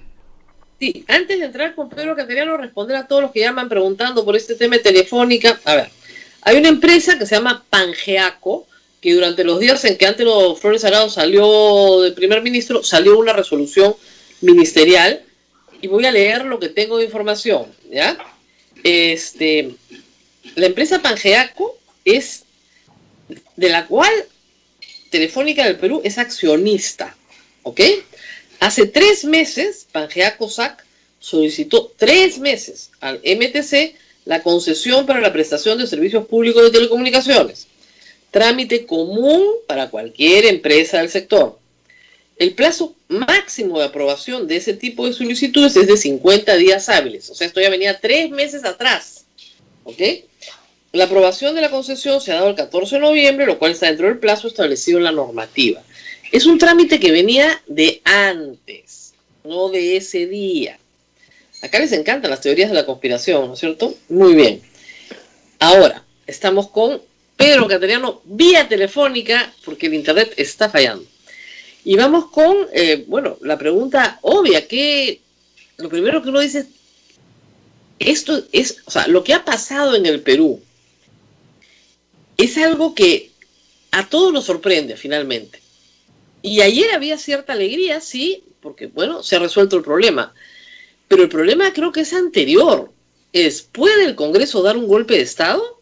Sí, antes de entrar con Pedro Cateriano, responder a todos los que llaman preguntando por este tema de Telefónica. A ver, hay una empresa que se llama Pangeaco, que durante los días en que Antelo Flores Arao salió de primer ministro, salió una resolución ministerial, y voy a leer lo que tengo de información, ¿ya? La empresa Pangeaco es, de la cual Telefónica del Perú es accionista, ¿ok? Hace 3 meses, Pangeaco SAC solicitó 3 meses al MTC la concesión para la prestación de servicios públicos de telecomunicaciones. Trámite común para cualquier empresa del sector. El plazo máximo de aprobación de ese tipo de solicitudes es de 50 días hábiles. O sea, esto ya venía 3 meses atrás. ¿Ok? La aprobación de la concesión se ha dado el 14 de noviembre, lo cual está dentro del plazo establecido en la normativa. Es un trámite que venía de antes, no de ese día. Acá les encantan las teorías de la conspiración, ¿no es cierto? Muy bien. Ahora, estamos con Pedro Cateriano vía telefónica, porque el internet está fallando. Y vamos con, la pregunta obvia, que lo primero que uno dice, esto es, o sea, lo que ha pasado en el Perú es algo que a todos nos sorprende finalmente. Y ayer había cierta alegría, sí, porque, bueno, se ha resuelto el problema. Pero el problema creo que es anterior. ¿Puede el Congreso dar un golpe de Estado?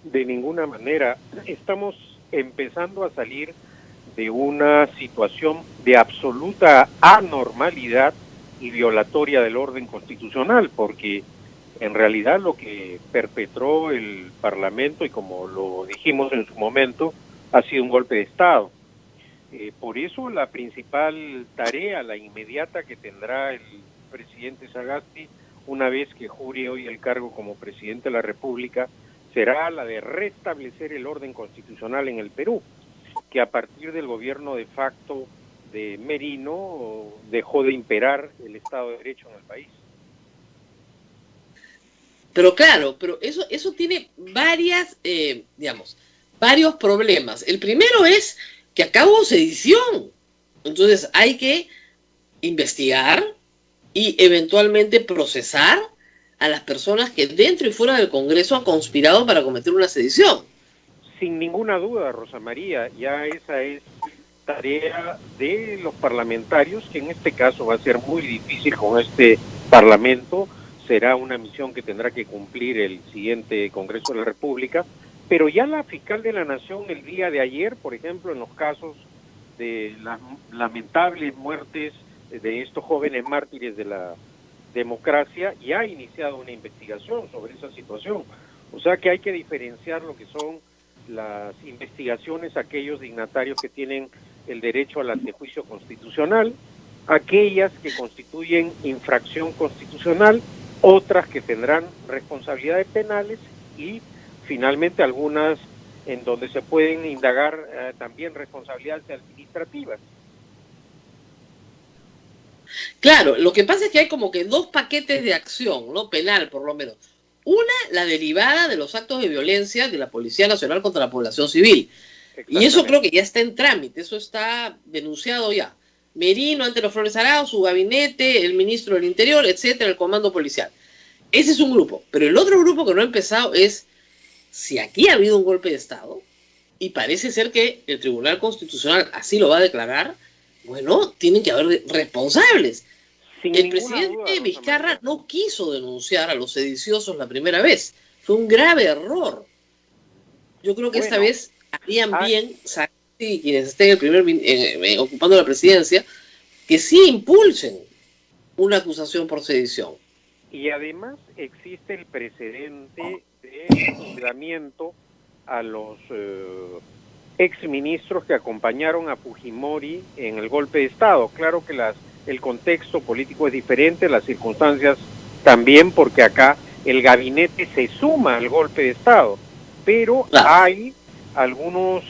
De ninguna manera. Estamos empezando a salir de una situación de absoluta anormalidad y violatoria del orden constitucional, porque en realidad lo que perpetró el Parlamento, y como lo dijimos en su momento, ha sido un golpe de Estado. Por eso la principal tarea, la inmediata que tendrá el presidente Sagasti, una vez que jure hoy el cargo como presidente de la República, será la de restablecer el orden constitucional en el Perú, que a partir del gobierno de facto de Merino dejó de imperar el Estado de Derecho en el país.
Pero claro, pero eso tiene varios problemas. El primero es que acá hubo sedición. Entonces hay que investigar y eventualmente procesar a las personas que dentro y fuera del Congreso han conspirado para cometer una sedición.
Sin ninguna duda, Rosa María, ya esa es tarea de los parlamentarios, que en este caso va a ser muy difícil con este Parlamento. Será una misión que tendrá que cumplir el siguiente Congreso de la República, pero ya la fiscal de la Nación el día de ayer, por ejemplo, en los casos de las lamentables muertes de estos jóvenes mártires de la democracia, ya ha iniciado una investigación sobre esa situación. O sea que hay que diferenciar lo que son las investigaciones a aquellos dignatarios que tienen el derecho al antejuicio constitucional, aquellas que constituyen infracción constitucional, otras que tendrán responsabilidades penales y finalmente algunas en donde se pueden indagar también responsabilidades administrativas.
Claro, lo que pasa es que hay como que 2 paquetes de acción, ¿no? Penal, por lo menos. Una, la derivada de los actos de violencia de la Policía Nacional contra la población civil. Y eso creo que ya está en trámite, eso está denunciado ya. Merino, Antelo Flores Arao, su gabinete, el ministro del Interior, etcétera, el comando policial. Ese es un grupo, pero el otro grupo que no ha empezado es, si aquí ha habido un golpe de Estado, y parece ser que el Tribunal Constitucional así lo va a declarar, bueno, tienen que haber responsables. El presidente Vizcarra no quiso denunciar a los sediciosos la primera vez. Fue un grave error. Yo creo que esta vez harían bien, y quienes estén ocupando la presidencia, que sí impulsen una acusación por sedición.
Y además existe el precedente de juzgamiento a los exministros que acompañaron a Fujimori en el golpe de Estado. Claro que el contexto político es diferente, las circunstancias también, porque acá el gabinete se suma al golpe de Estado, pero hay algunos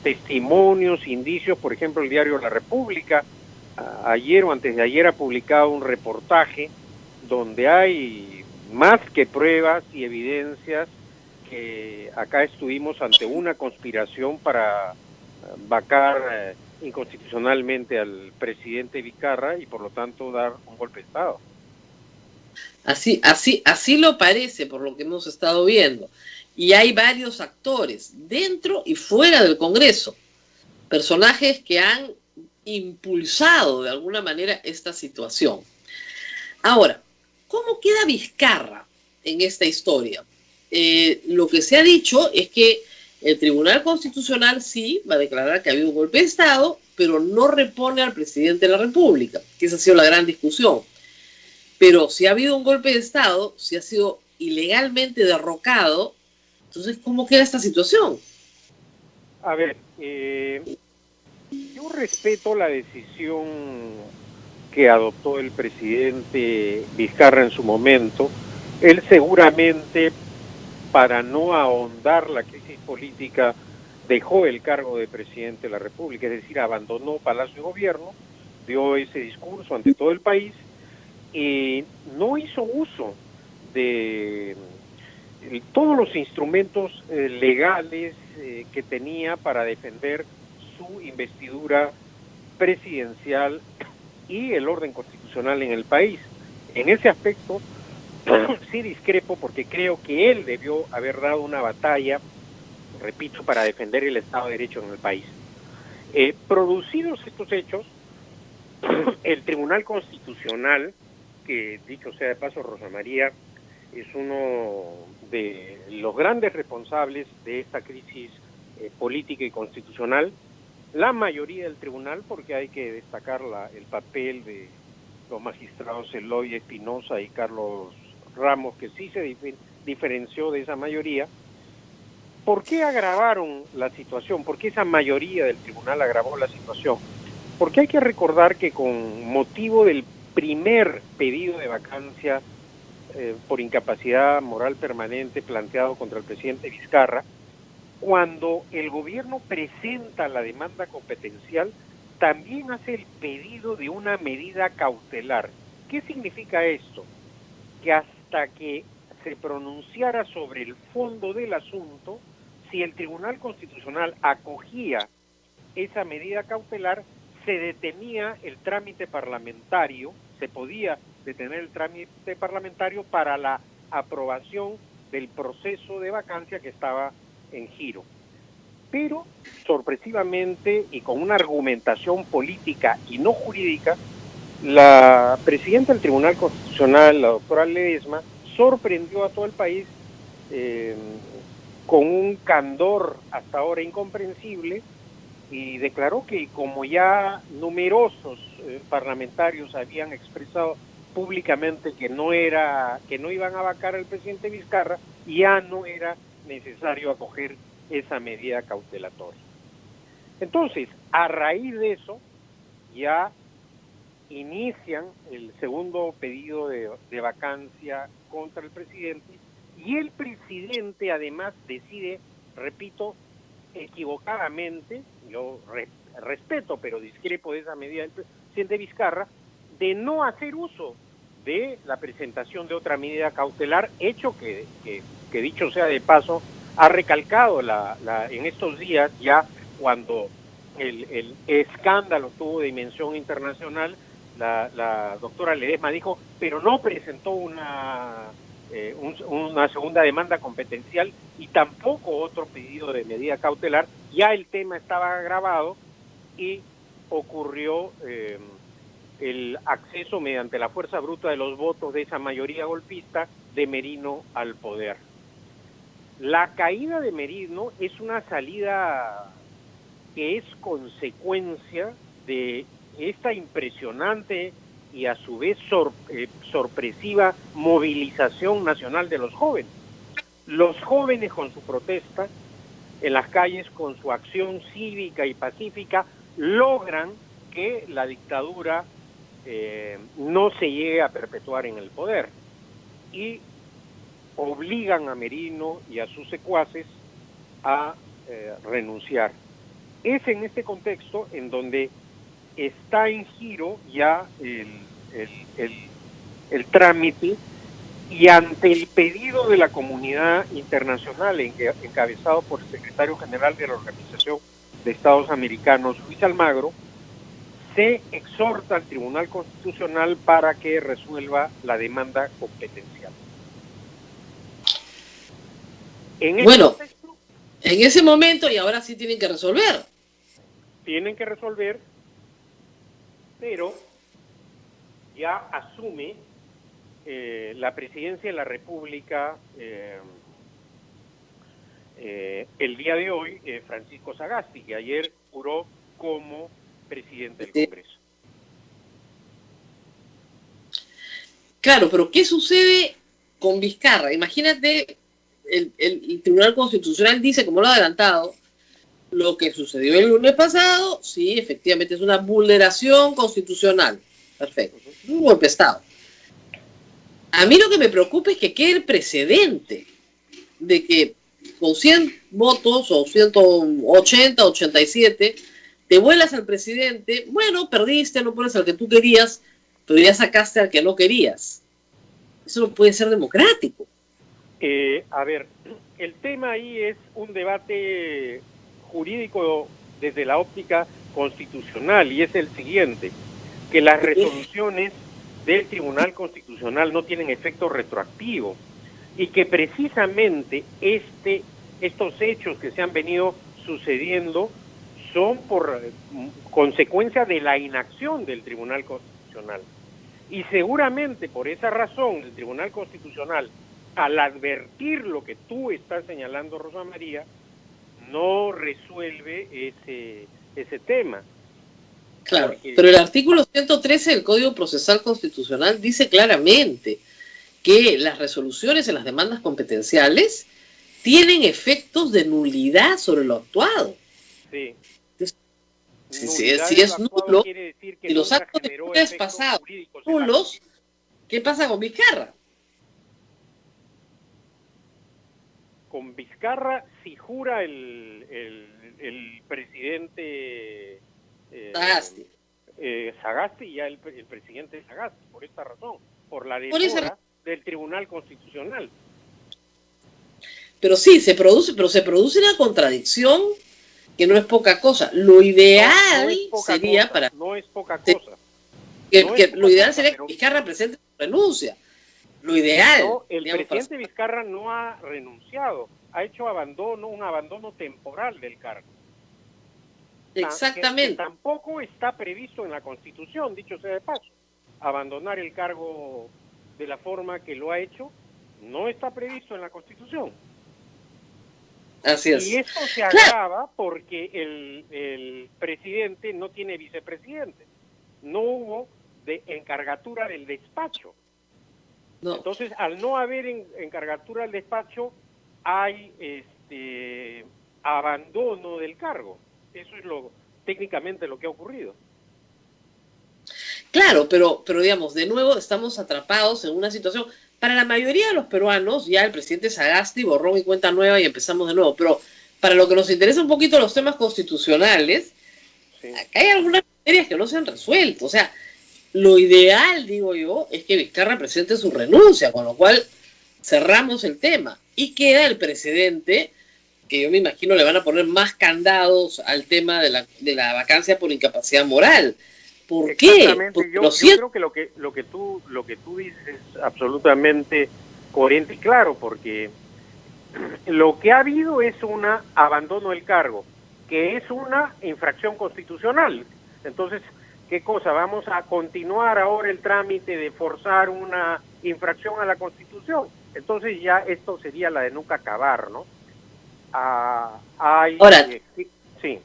testimonios, indicios. Por ejemplo, el diario La República ayer o antes de ayer ha publicado un reportaje donde hay más que pruebas y evidencias que acá estuvimos ante una conspiración para vacar inconstitucionalmente al presidente Vizcarra y por lo tanto dar un golpe de Estado.
Así lo parece por lo que hemos estado viendo. Y hay varios actores dentro y fuera del Congreso, personajes que han impulsado de alguna manera esta situación. Ahora, ¿cómo queda Vizcarra en esta historia? Lo que se ha dicho es que el Tribunal Constitucional sí va a declarar que ha habido un golpe de Estado, pero no repone al presidente de la República, que esa ha sido la gran discusión. Pero si ha habido un golpe de Estado, si ha sido ilegalmente derrocado, entonces, ¿cómo queda esta situación?
A ver, yo respeto la decisión que adoptó el presidente Vizcarra en su momento. Él seguramente, para no ahondar la crisis política, dejó el cargo de presidente de la República, es decir, abandonó Palacio de Gobierno, dio ese discurso ante todo el país y no hizo uso de todos los instrumentos legales que tenía para defender su investidura presidencial y el orden constitucional en el país. En ese aspecto sí discrepo, porque creo que él debió haber dado una batalla, repito, para defender el Estado de Derecho en el país. Producidos estos hechos, el Tribunal Constitucional, que dicho sea de paso, Rosa María es uno de los grandes responsables de esta crisis política y constitucional, la mayoría del tribunal, porque hay que destacar el papel de los magistrados Eloy Espinosa y Carlos Ramos, que sí se diferenció de esa mayoría. ¿Por qué agravaron la situación? ¿Por qué esa mayoría del tribunal agravó la situación? Porque hay que recordar que con motivo del primer pedido de vacancia por incapacidad moral permanente planteado contra el presidente Vizcarra, cuando el gobierno presenta la demanda competencial, también hace el pedido de una medida cautelar. ¿Qué significa esto? Que hasta que se pronunciara sobre el fondo del asunto, si el Tribunal Constitucional acogía esa medida cautelar, se detenía el trámite parlamentario, se podía detener el trámite parlamentario para la aprobación del proceso de vacancia que estaba en giro. Pero, sorpresivamente, y con una argumentación política y no jurídica, la presidenta del Tribunal Constitucional, la doctora Ledesma, sorprendió a todo el país con un candor hasta ahora incomprensible, y declaró que, como ya numerosos parlamentarios habían expresado públicamente que no iban a vacar al presidente Vizcarra, ya no era necesario acoger esa medida cautelatoria. Entonces, a raíz de eso, ya inician el segundo pedido de vacancia contra el presidente, y el presidente además decide, repito, equivocadamente, yo respeto pero discrepo de esa medida del presidente Vizcarra, de no hacer uso de la presentación de otra medida cautelar, hecho que dicho sea de paso, ha recalcado en estos días, ya cuando el escándalo tuvo dimensión internacional, la doctora Ledesma dijo, pero no presentó una una segunda demanda competencial y tampoco otro pedido de medida cautelar. Ya el tema estaba agravado y ocurrió el acceso mediante la fuerza bruta de los votos de esa mayoría golpista de Merino al poder. La caída de Merino es una salida que es consecuencia de esta impresionante y a su vez sorpresiva movilización nacional de los jóvenes. Los jóvenes con su protesta en las calles, con su acción cívica y pacífica, logran que la dictadura no se llegue a perpetuar en el poder y obligan a Merino y a sus secuaces a renunciar. Es en este contexto en donde está en giro ya el trámite, y ante el pedido de la comunidad internacional encabezado por el secretario general de la Organización de Estados Americanos, Luis Almagro, se exhorta al Tribunal Constitucional para que resuelva la demanda competencial.
En ese momento, y ahora sí tienen que resolver.
Tienen que resolver, pero ya asume la presidencia de la República el día de hoy Francisco Sagasti, que ayer juró como presidente del Congreso.
Claro, pero ¿qué sucede con Vizcarra? Imagínate, el Tribunal Constitucional dice, como lo ha adelantado, lo que sucedió el lunes pasado, sí, efectivamente es una vulneración constitucional. Perfecto. Un golpe de Estado. A mí lo que me preocupa es que quede el precedente de que con 100 votos o 180, 87, te vuelas al presidente, bueno, perdiste, no pones al que tú querías, pero ya sacaste al que no querías. Eso no puede ser democrático.
A ver, el tema ahí es un debate jurídico desde la óptica constitucional, y es el siguiente, que las resoluciones del Tribunal Constitucional no tienen efecto retroactivo, y que precisamente estos hechos que se han venido sucediendo son por consecuencia de la inacción del Tribunal Constitucional. Y seguramente por esa razón el Tribunal Constitucional, al advertir lo que tú estás señalando, Rosa María, no resuelve ese tema.
Claro, pero el artículo 113 del Código Procesal Constitucional dice claramente que las resoluciones en las demandas competenciales tienen efectos de nulidad sobre lo actuado.
Sí.
Si es nulo, si los actos de jueces pasados nulos, ¿qué pasa con Vizcarra?
Con Vizcarra, si jura el presidente Sagasti, ya el presidente Sagasti, por esta razón, por la demora del Tribunal Constitucional.
Pero sí, se produce una contradicción que no es poca cosa. Lo ideal sería para...
No es poca cosa.
Lo ideal sería que Vizcarra presente su renuncia. Lo ideal.
No, el presidente Vizcarra no ha renunciado, ha hecho un abandono temporal del cargo.
Exactamente.
Que tampoco está previsto en la Constitución, dicho sea de paso. Abandonar el cargo de la forma que lo ha hecho no está previsto en la Constitución.
Así es.
Y esto se agrava porque el presidente no tiene vicepresidente. No hubo encargatura del despacho.
No.
Entonces, al no haber encargatura del despacho, hay abandono del cargo. Eso es técnicamente lo que ha ocurrido.
Claro, pero digamos, de nuevo estamos atrapados en una situación. Para la mayoría de los peruanos, ya el presidente Sagasti, borrón y cuenta nueva y empezamos de nuevo. Pero para lo que nos interesa un poquito los temas constitucionales, sí, acá hay algunas materias que no se han resuelto. O sea, lo ideal, digo yo, es que Vizcarra presente su renuncia, con lo cual cerramos el tema. Y queda el precedente, que yo me imagino le van a poner más candados al tema de la vacancia por incapacidad moral. ¿Por qué?
Porque yo creo que lo que tú dices es absolutamente coherente y claro, porque lo que ha habido es un abandono del cargo, que es una infracción constitucional. Entonces, ¿qué cosa? ¿Vamos a continuar ahora el trámite de forzar una infracción a la Constitución? Entonces ya esto sería la de nunca acabar, ¿no?
Ahora,
sí.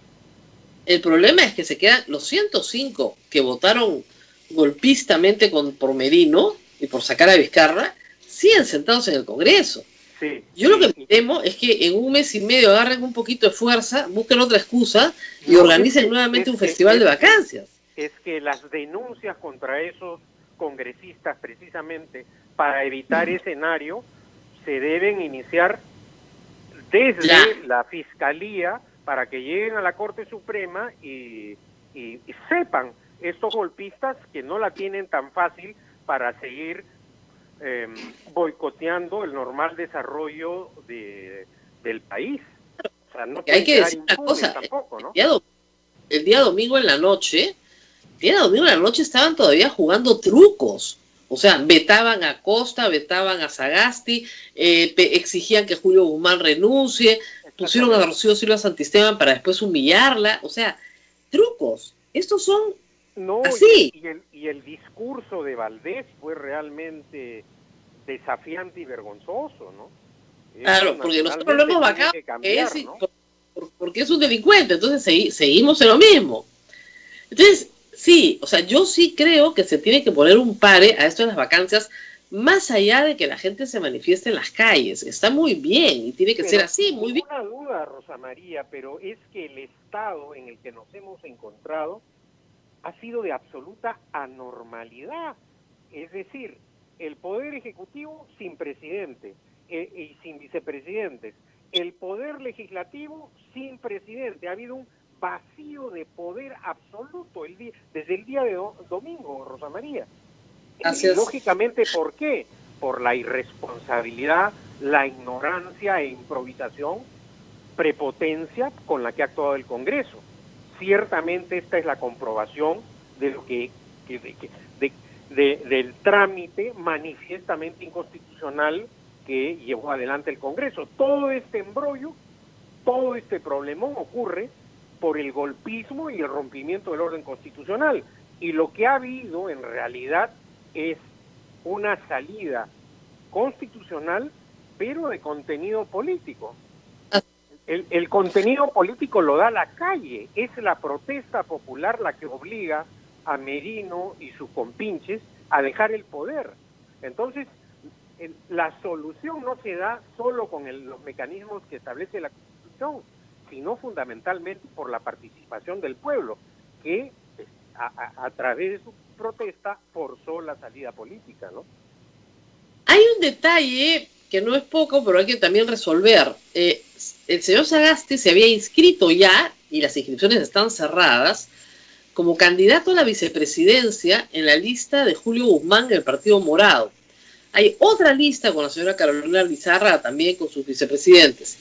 El problema es que se quedan los 105 que votaron golpistamente por Merino y por sacar a Vizcarra, siguen sentados en el Congreso.
Sí,
yo lo que me temo es que en un mes y medio agarren un poquito de fuerza, busquen otra excusa y organicen nuevamente un festival de vacancias.
Es que las denuncias contra esos congresistas, precisamente para evitar escenario, se deben iniciar desde la Fiscalía para que lleguen a la Corte Suprema y sepan estos golpistas que no la tienen tan fácil para seguir boicoteando el normal desarrollo del país. O sea, no
hay que decir una cosa,
tampoco, ¿no?
El día domingo en la noche estaban todavía jugando trucos. O sea, vetaban a Costa, vetaban a Sagasti, exigían que Julio Guzmán renuncie, pusieron a Rocío Silva Santisteban para después humillarla. O sea, trucos. Estos son así.
Y el discurso de Valdés fue realmente desafiante y vergonzoso, ¿no?
Claro, porque nosotros lo hemos vacado porque es un delincuente, entonces seguimos en lo mismo. Entonces, sí, o sea, yo sí creo que se tiene que poner un pare a esto de las vacancias, más allá de que la gente se manifieste en las calles. Está muy bien y tiene que ser así, muy bien.
Sin ninguna duda, Rosa María, pero es que el estado en el que nos hemos encontrado ha sido de absoluta anormalidad. Es decir, el Poder Ejecutivo sin presidente y sin vicepresidentes. El Poder Legislativo sin presidente. Ha habido un vacío de poder absoluto desde el día de domingo, Rosa María. Y lógicamente, ¿por qué? Por la irresponsabilidad, la ignorancia e improvisación, prepotencia con la que ha actuado el Congreso. Ciertamente esta es la comprobación de lo del trámite manifiestamente inconstitucional que llevó adelante el Congreso. Todo este embrollo, todo este problemón ocurre por el golpismo y el rompimiento del orden constitucional. Y lo que ha habido en realidad es una salida constitucional, pero de contenido político. El contenido político lo da la calle, es la protesta popular la que obliga a Merino y sus compinches a dejar el poder. Entonces, la solución no se da solo con los mecanismos que establece la Constitución, sino fundamentalmente por la participación del pueblo, que a través de su protesta forzó la salida política, ¿no?
Hay un detalle que no es poco, pero hay que también resolver. El señor Sagasti se había inscrito ya, y las inscripciones están cerradas, como candidato a la vicepresidencia en la lista de Julio Guzmán del Partido Morado. Hay otra lista con la señora Carolina Lizarra, también con sus vicepresidentes.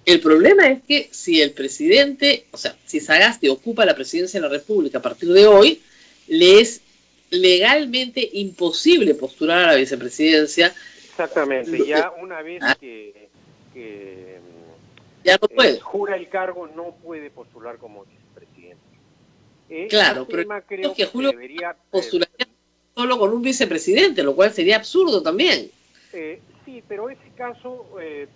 El problema es que si el presidente, o sea, si Sagasti ocupa la presidencia de la República a partir de hoy, le es legalmente imposible postular a la vicepresidencia.
Exactamente, ya una vez que
ya no puede.
Jura el cargo, no puede postular como vicepresidente.
Claro, pero creo que Julio debería postular solo con un vicepresidente, lo cual sería absurdo también.
Sí, pero ese caso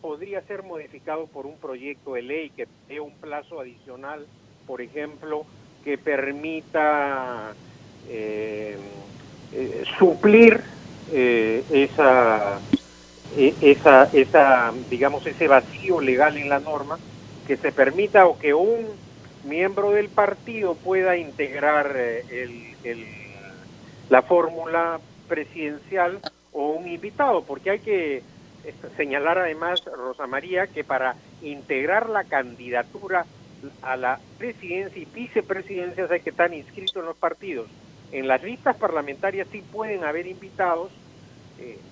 podría ser modificado por un proyecto de ley que dé un plazo adicional, por ejemplo, que permita suplir digamos, ese vacío legal en la norma, que se permita o que un miembro del partido pueda integrar la fórmula presidencial o un invitado, porque hay que señalar además, Rosa María, que para integrar la candidatura a la presidencia y vicepresidencias hay que estar inscritos en los partidos. En las listas parlamentarias sí pueden haber invitados,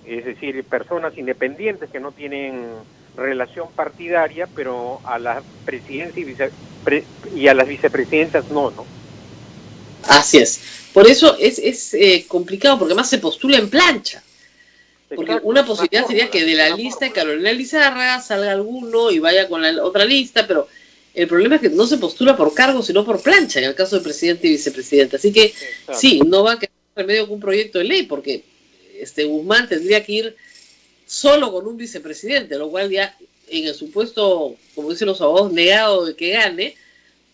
es decir, personas independientes que no tienen relación partidaria, pero a la presidencia y a las vicepresidencias no.
Así es. Por eso es complicado, porque además se postula en plancha. Porque
Exacto,
una
es
posibilidad sería
fórmula,
que de la lista de Carolina Lizárraga salga alguno y vaya con la otra lista, pero el problema es que no se postula por cargo, sino por plancha, en el caso de presidente y vicepresidente. Así que sí, no va a quedar remedio con un proyecto de ley, porque Guzmán tendría que ir solo con un vicepresidente, lo cual ya en el supuesto, como dicen los abogados, negado de que gane,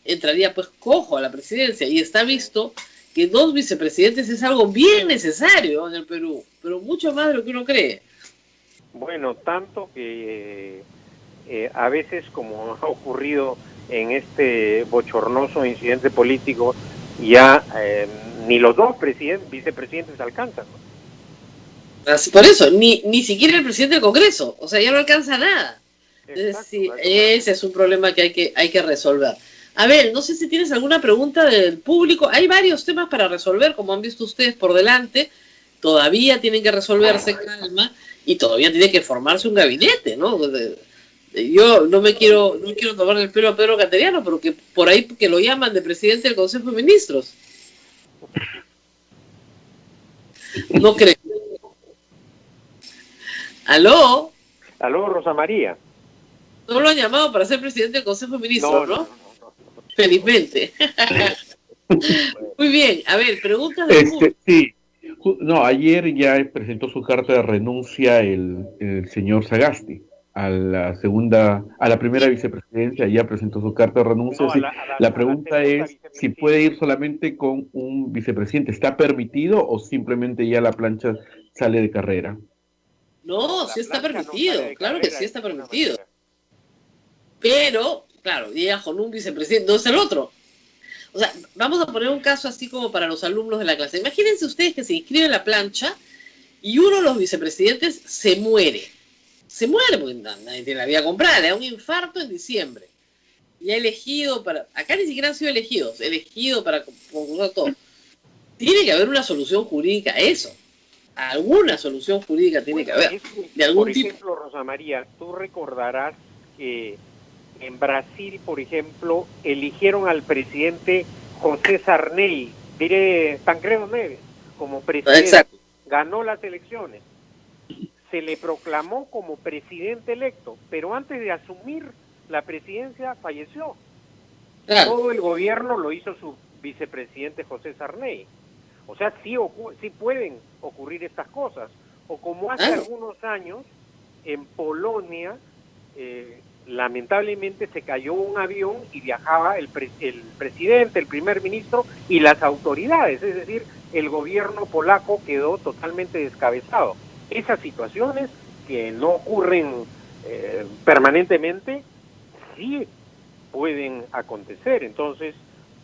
entraría pues cojo a la presidencia. Y está visto que 2 vicepresidentes es algo bien necesario en el Perú, pero mucho más de lo que uno cree.
Bueno, tanto que a veces, como ha ocurrido en este bochornoso incidente político, ya ni los 2 vicepresidentes alcanzan, ¿no?
Por eso, ni siquiera el presidente del Congreso, o sea, ya no alcanza nada. Entonces, sí, ese es un problema que hay que resolver. A ver, no sé si tienes alguna pregunta del público. Hay varios temas para resolver, como han visto ustedes por delante. Todavía tienen que resolverse, calma, y todavía tiene que formarse un gabinete, ¿no? Yo no quiero tomar el pelo a Pedro Cateriano, pero que por ahí que lo llaman de presidente del Consejo de Ministros. No creo. ¿Aló?
Aló, Rosa María.
No lo han llamado para ser presidente del Consejo de Ministros, ¿no? Felizmente. Muy bien. A ver, preguntas del público.
Sí. No, ayer ya presentó su carta de renuncia el señor Sagasti a la primera vicepresidencia, ya presentó su carta de renuncia.
No,
sí. La pregunta es si puede ir solamente con un vicepresidente. ¿Está permitido o simplemente ya la plancha sale de carrera?
No, sí está permitido, claro que sí está permitido. Pero, claro, llega con un vicepresidente, ¿dónde está el otro? O sea, vamos a poner un caso así como para los alumnos de la clase. Imagínense ustedes que se inscribe en la plancha y uno de los vicepresidentes se muere. Se muere porque nadie tiene la vida comprada, le da un infarto en diciembre. Y ha elegido para... Acá ni siquiera han sido elegido para concursar todo. Tiene que haber una solución jurídica a eso. Alguna solución jurídica tiene que haber. De algún
por ejemplo, Rosa María, tú recordarás que en Brasil, por ejemplo, eligieron al presidente José Sarney, Tancredo Neves, como presidente.
Exacto.
Ganó las elecciones. Se le proclamó como presidente electo, pero antes de asumir la presidencia falleció. Claro. Todo el gobierno lo hizo su vicepresidente José Sarney. O sea, sí pueden ocurrir estas cosas. O como hace algunos años, en Polonia, lamentablemente se cayó un avión y viajaba el presidente, el primer ministro y las autoridades. Es decir, el gobierno polaco quedó totalmente descabezado. Esas situaciones que no ocurren permanentemente, sí pueden acontecer. Entonces,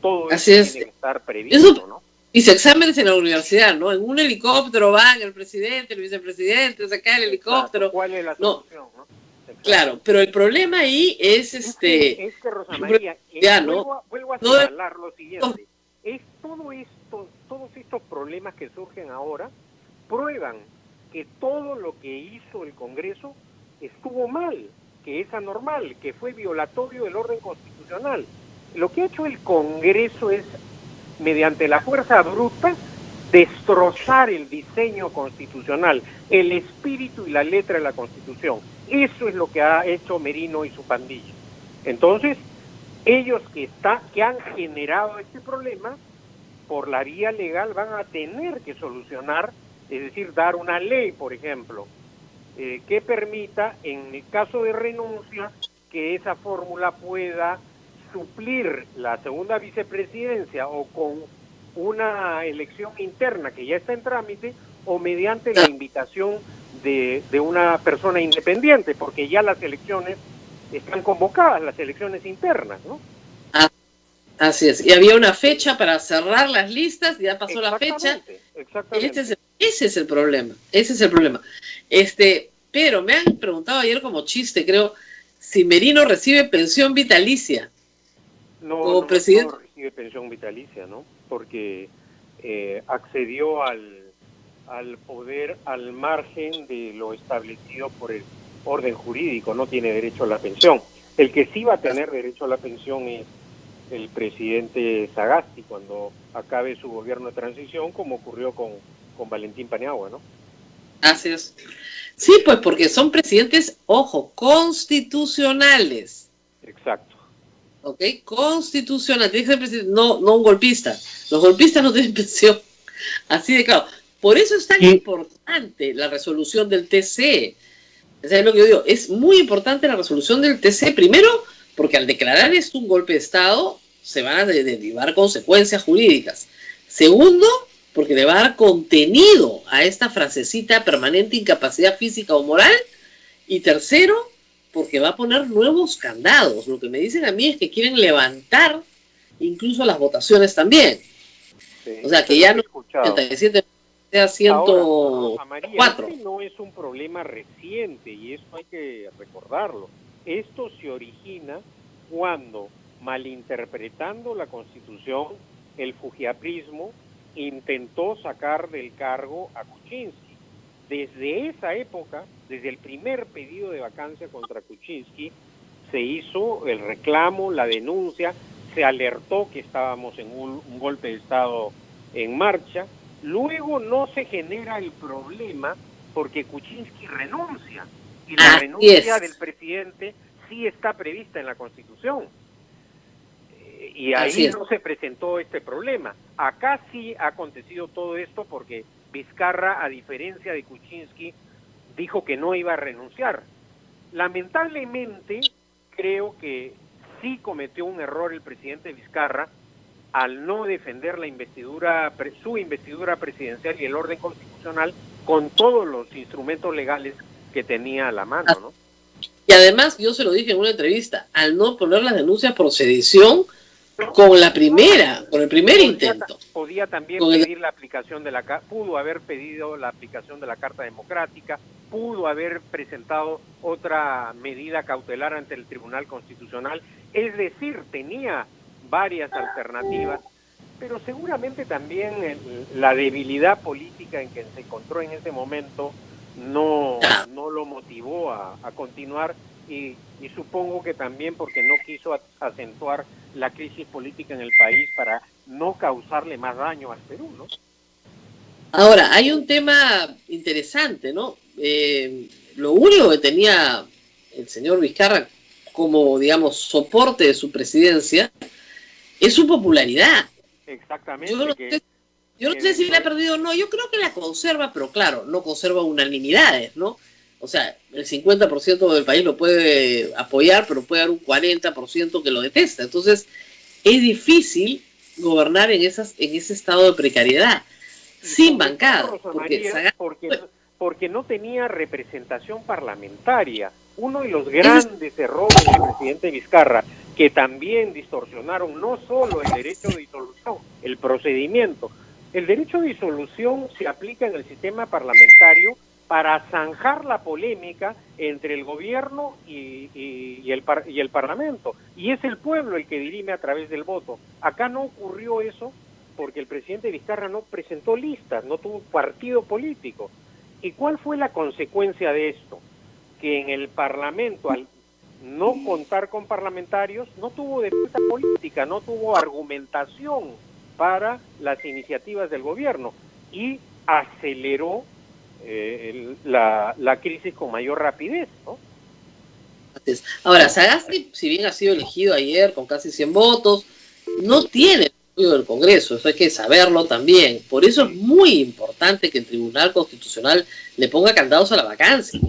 todo eso tiene que estar previsto, ¿no?
Hice exámenes en la universidad, ¿no? En un helicóptero van el presidente, el vicepresidente, saca el helicóptero.
Exacto. ¿Cuál es la solución, no?
Claro, pero el problema ahí es
que Rosa María, vuelvo a señalar lo siguiente. Es todos estos problemas que surgen ahora prueban que todo lo que hizo el Congreso estuvo mal, que es anormal, que fue violatorio del orden constitucional. Lo que ha hecho el Congreso es, mediante la fuerza bruta, destrozar el diseño constitucional, el espíritu y la letra de la Constitución. Eso es lo que ha hecho Merino y su pandilla. Entonces, ellos que han generado este problema, por la vía legal van a tener que solucionar, es decir, dar una ley, por ejemplo, que permita, en el caso de renuncia, que esa fórmula pueda suplir la segunda vicepresidencia o con una elección interna que ya está en trámite o mediante la invitación de una persona independiente, porque ya las elecciones están convocadas, las elecciones internas, ¿no?
Así es, y había una fecha para cerrar las listas, ya pasó la fecha.
Exactamente.
Ese es el problema, pero me han preguntado ayer como chiste, creo, si Merino recibe pensión vitalicia.
No recibe pensión vitalicia, ¿no? Porque accedió al poder al margen de lo establecido por el orden jurídico, no tiene derecho a la pensión. El que sí va a tener derecho a la pensión es el presidente Sagasti cuando acabe su gobierno de transición, como ocurrió con Valentín Paniagua, ¿no?
Así es. Sí, pues porque son presidentes, ojo, constitucionales.
Exacto.
¿Ok? Constitucional. Tiene que ser presidente, no un golpista. Los golpistas no tienen pensión. Así de claro. Por eso es tan importante la resolución del TC. O sea, es lo que yo digo. Es muy importante la resolución del TC. Primero, porque al declarar esto un golpe de Estado, se van a derivar consecuencias jurídicas. Segundo, porque le va a dar contenido a esta frasecita permanente incapacidad física o moral. Y tercero, porque va a poner nuevos candados. Lo que me dicen a mí es que quieren levantar incluso las votaciones también.
Sí,
o sea, que ya no
87
sea 104.
Ahora, María, este no es un problema reciente y eso hay que recordarlo. Esto se origina cuando, malinterpretando la Constitución, el fujiaprismo intentó sacar del cargo a Kuczynski. Desde esa época, desde el primer pedido de vacancia contra Kuczynski, se hizo el reclamo, la denuncia, se alertó que estábamos en un golpe de Estado en marcha. Luego no se genera el problema porque Kuczynski renuncia, y la renuncia del presidente sí está prevista en la Constitución. Y ahí no se presentó este problema. Acá sí ha acontecido todo esto porque Vizcarra, a diferencia de Kuczynski, dijo que no iba a renunciar. Lamentablemente, creo que sí cometió un error el presidente Vizcarra al no defender la investidura, su investidura presidencial y el orden constitucional con todos los instrumentos legales que tenía a la mano, ¿no?
Y además, yo se lo dije en una entrevista, al no poner las denuncias por sedición con el primer intento.
Podía también pedir la aplicación de pudo haber pedido la aplicación de la Carta Democrática, pudo haber presentado otra medida cautelar ante el Tribunal Constitucional, es decir, tenía varias alternativas, pero seguramente también la debilidad política en que se encontró en ese momento no lo motivó a continuar y supongo que también porque no quiso acentuar la crisis política en el país para no causarle más daño al Perú, ¿no?
Ahora, hay un tema interesante, ¿no? Lo único que tenía el señor Vizcarra como, digamos, soporte de su presidencia es su popularidad.
Exactamente.
Yo no sé si la ha perdido o no, yo creo que la conserva, pero claro, no conserva unanimidades, ¿no? O sea, el 50% del país lo puede apoyar, pero puede haber un 40% que lo detesta. Entonces, es difícil gobernar en ese estado de precariedad, sin bancada.
Porque no tenía representación parlamentaria. Uno de los grandes errores del presidente Vizcarra, que también distorsionaron no solo el derecho de disolución, el procedimiento. El derecho de disolución se aplica en el sistema parlamentario para zanjar la polémica entre el gobierno y el Parlamento. Y es el pueblo el que dirime a través del voto. Acá no ocurrió eso porque el presidente Vizcarra no presentó listas, no tuvo partido político. ¿Y cuál fue la consecuencia de esto? Que en el Parlamento, al no contar con parlamentarios, no tuvo defensa política, no tuvo argumentación para las iniciativas del gobierno y aceleró la crisis con mayor rapidez, ¿no?
Ahora, Sagasti, si bien ha sido elegido ayer con casi 100 votos, no tiene el apoyo del Congreso, eso hay que saberlo también. Por eso es muy importante que el Tribunal Constitucional le ponga candados a la vacancia.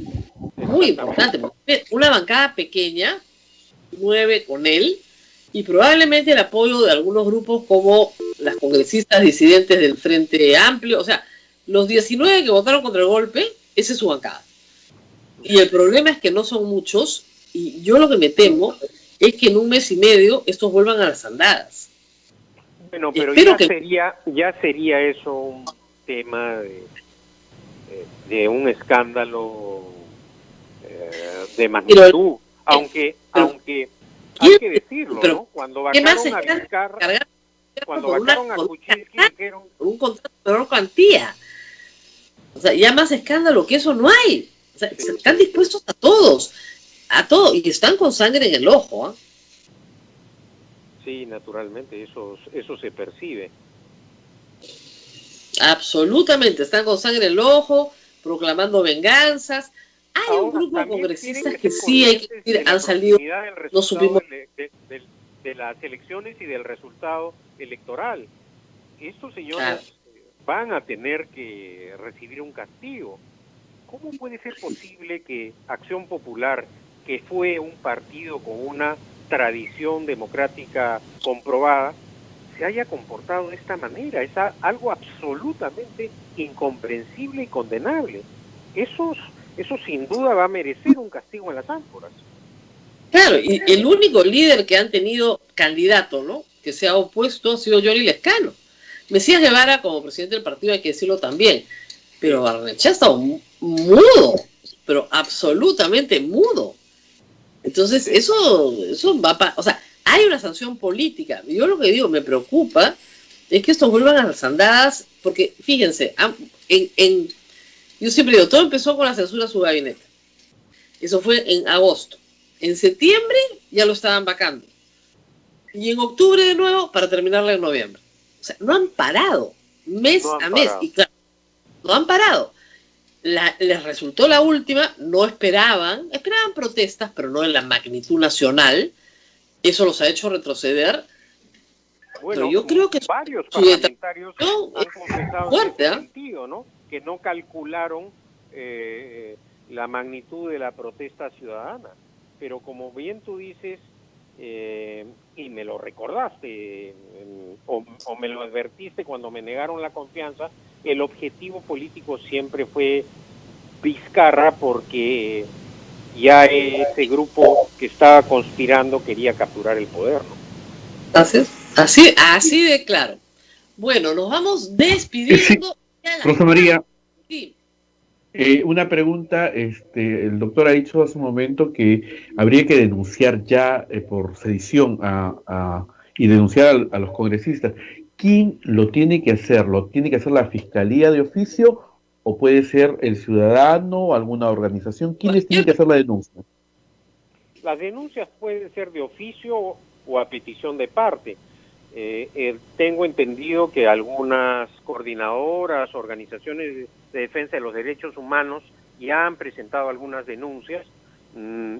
Muy importante, porque una bancada pequeña, 9 con él, y probablemente el apoyo de algunos grupos como las congresistas disidentes del Frente Amplio, o sea, los 19 que votaron contra el golpe, esa es su bancada. Y el problema es que no son muchos, y yo lo que me temo es que en un mes y medio estos vuelvan a las andadas.
Bueno, pero ya sería eso un tema de un escándalo de magnitud, aunque hay que decirlo, ¿no? Cuando vacaron a Vizcarra, cuando vacaron a Kuczynski, dijeron
un contrato de menor cuantía. O sea, ya más escándalo que eso no hay. O sea, están dispuestos a todo, y están con sangre en el ojo, ¿eh?
Sí, naturalmente, eso se percibe.
Absolutamente, están con sangre en el ojo, proclamando venganzas. Hay un grupo de congresistas que sí hay que decir, han salido, no supimos.
De las elecciones y del resultado electoral. Estos señores van a tener que recibir un castigo. ¿Cómo puede ser posible que Acción Popular, que fue un partido con una tradición democrática comprobada, se haya comportado de esta manera? Es algo absolutamente incomprensible y condenable. Eso sin duda va a merecer un castigo en las ánforas.
Claro, y el único líder que han tenido candidato, ¿no?, que se ha opuesto ha sido Johnny Lescano. Mesías Guevara, como presidente del partido, hay que decirlo también, pero Barrenechea ha estado mudo, pero absolutamente mudo. Entonces, eso va o sea, hay una sanción política. Yo lo que digo, me preocupa, es que estos vuelvan a las andadas, porque, fíjense, yo siempre digo, todo empezó con la censura a su gabinete. Eso fue en agosto. En septiembre ya lo estaban vacando. Y en octubre de nuevo para terminarla en noviembre. O sea, no han parado, mes a mes. Y claro, no han parado. Les resultó la última, no esperaban protestas, pero no en la magnitud nacional. Eso los ha hecho retroceder.
Bueno,
pero yo creo que
varios parlamentarios han confesado
fuerte,
en ese sentido, ¿no? Que no calcularon la magnitud de la protesta ciudadana. Pero como bien tú dices, y me lo recordaste, o me lo advertiste cuando me negaron la confianza, el objetivo político siempre fue Vizcarra, porque ya ese grupo que estaba conspirando quería capturar el poder, ¿no?
Así de claro. Bueno, nos vamos despidiendo.
Sí. Rosa María.
Sí.
Una pregunta, el doctor ha dicho hace un momento que habría que denunciar ya por sedición y denunciar a los congresistas. ¿Quién lo tiene que hacer? ¿Lo tiene que hacer la Fiscalía de oficio o puede ser el ciudadano o alguna organización? ¿Quiénes tienen que hacer la denuncia?
Las denuncias pueden ser de oficio o a petición de parte. Tengo entendido que algunas coordinadoras, organizaciones de defensa de los derechos humanos ya han presentado algunas denuncias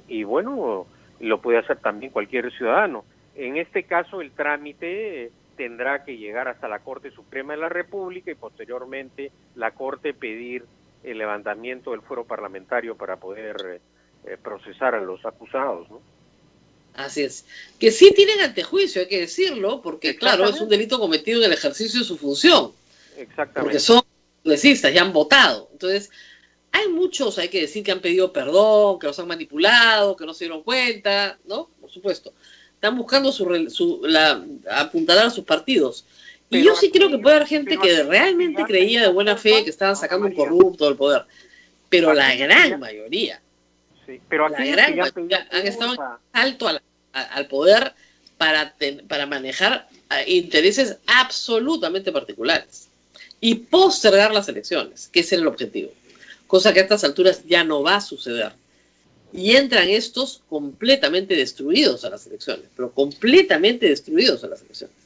y bueno, lo puede hacer también cualquier ciudadano. En este caso el trámite tendrá que llegar hasta la Corte Suprema de la República y posteriormente la Corte pedir el levantamiento del fuero parlamentario para poder procesar a los acusados, ¿no?
Así es. Que sí tienen antejuicio, hay que decirlo, porque claro, es un delito cometido en el ejercicio de su función.
Exactamente.
Porque son congresistas, ya han votado. Entonces, hay muchos, hay que decir, que han pedido perdón, que los han manipulado, que no se dieron cuenta, ¿no? Por supuesto. Están buscando apuntalar a sus partidos. Y yo sí creo que puede haber gente que realmente creía de buena fe que estaban sacando un corrupto del poder. Pero la gran mayoría...
Pero
la gran mayoría han estado en salto al poder para manejar intereses absolutamente particulares y postergar las elecciones, que ese era el objetivo, cosa que a estas alturas ya no va a suceder. Y entran estos completamente destruidos a las elecciones, pero completamente destruidos a las elecciones.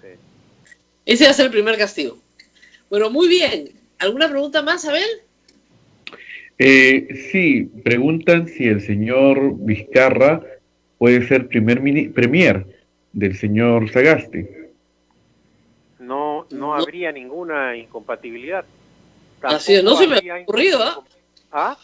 Sí. Ese va a ser el primer castigo. Bueno, muy bien. ¿Alguna pregunta más, Abel?
Sí, preguntan si el señor Vizcarra puede ser premier del señor Sagasti.
No habría ninguna incompatibilidad.
Así es, no se me había ocurrido,
¿Ah?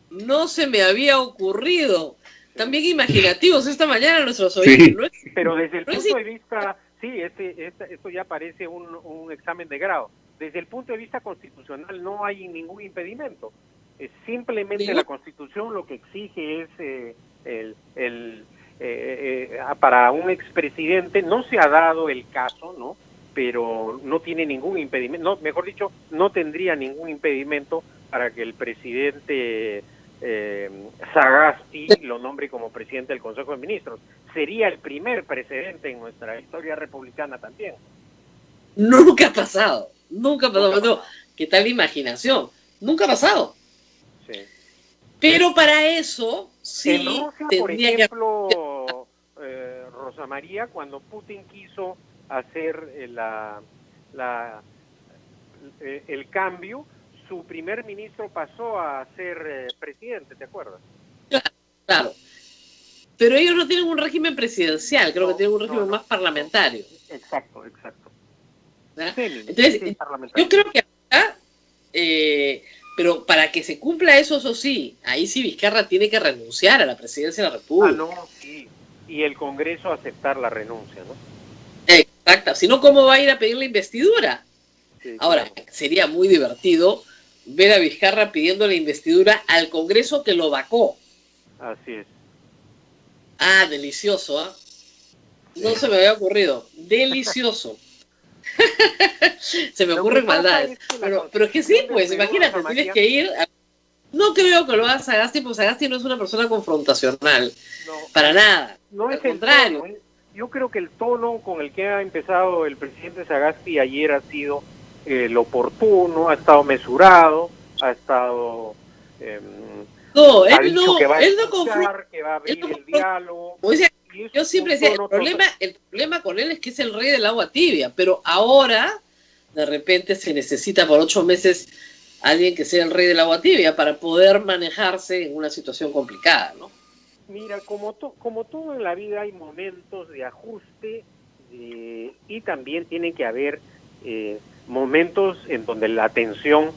No se me había ocurrido. También imaginativos esta mañana nuestros oyentes.
Sí. No pero desde el punto de vista, sí, esto ya parece un examen de grado. Desde el punto de vista constitucional no hay ningún impedimento. Simplemente la Constitución lo que exige es para un expresidente, no se ha dado el caso, ¿no? Pero no tiene ningún impedimento, no, mejor dicho, no tendría ningún impedimento para que el presidente Sagasti lo nombre como presidente del Consejo de Ministros. Sería el primer precedente en nuestra historia republicana también.
Nunca ha pasado. ¿Qué tal imaginación? Nunca ha pasado.
Sí.
Pero para eso sí
en Rusia, por ejemplo, Rosa María, cuando Putin quiso hacer el cambio, su primer ministro pasó a ser presidente, ¿te acuerdas?
Claro. Pero ellos no tienen un régimen presidencial, creo que tienen un régimen más parlamentario.
Exacto.
Entonces, yo creo que acá, pero para que se cumpla eso sí, ahí sí Vizcarra tiene que renunciar a la presidencia de la República.
Sí. Y el Congreso aceptar la renuncia, ¿no?
Exacto, si no, ¿cómo va a ir a pedir la investidura? Sí, ahora, claro, sería muy divertido ver a Vizcarra pidiendo la investidura al Congreso que lo vacó.
Así es.
Ah, delicioso, ¿ah? No se me había ocurrido. Delicioso. Se me ocurren maldades. Pero es que sí, pues, imagínate, tienes que ir a... No creo que lo haga Sagasti, porque Sagasti no es una persona confrontacional. No, para nada.
No es el contrario. Yo creo que el tono con el que ha empezado el presidente Sagasti ayer ha sido lo oportuno, ha estado mesurado, ha estado...
no, él no,
que va a
él no
escuchar, que va a abrir el diálogo.
Yo siempre decía, el problema con él es que es el rey del agua tibia, pero ahora, de repente, se necesita por 8 meses alguien que sea el rey del agua tibia para poder manejarse en una situación complicada, ¿no?
Mira, como todo en la vida hay momentos de ajuste y también tiene que haber momentos en donde la tensión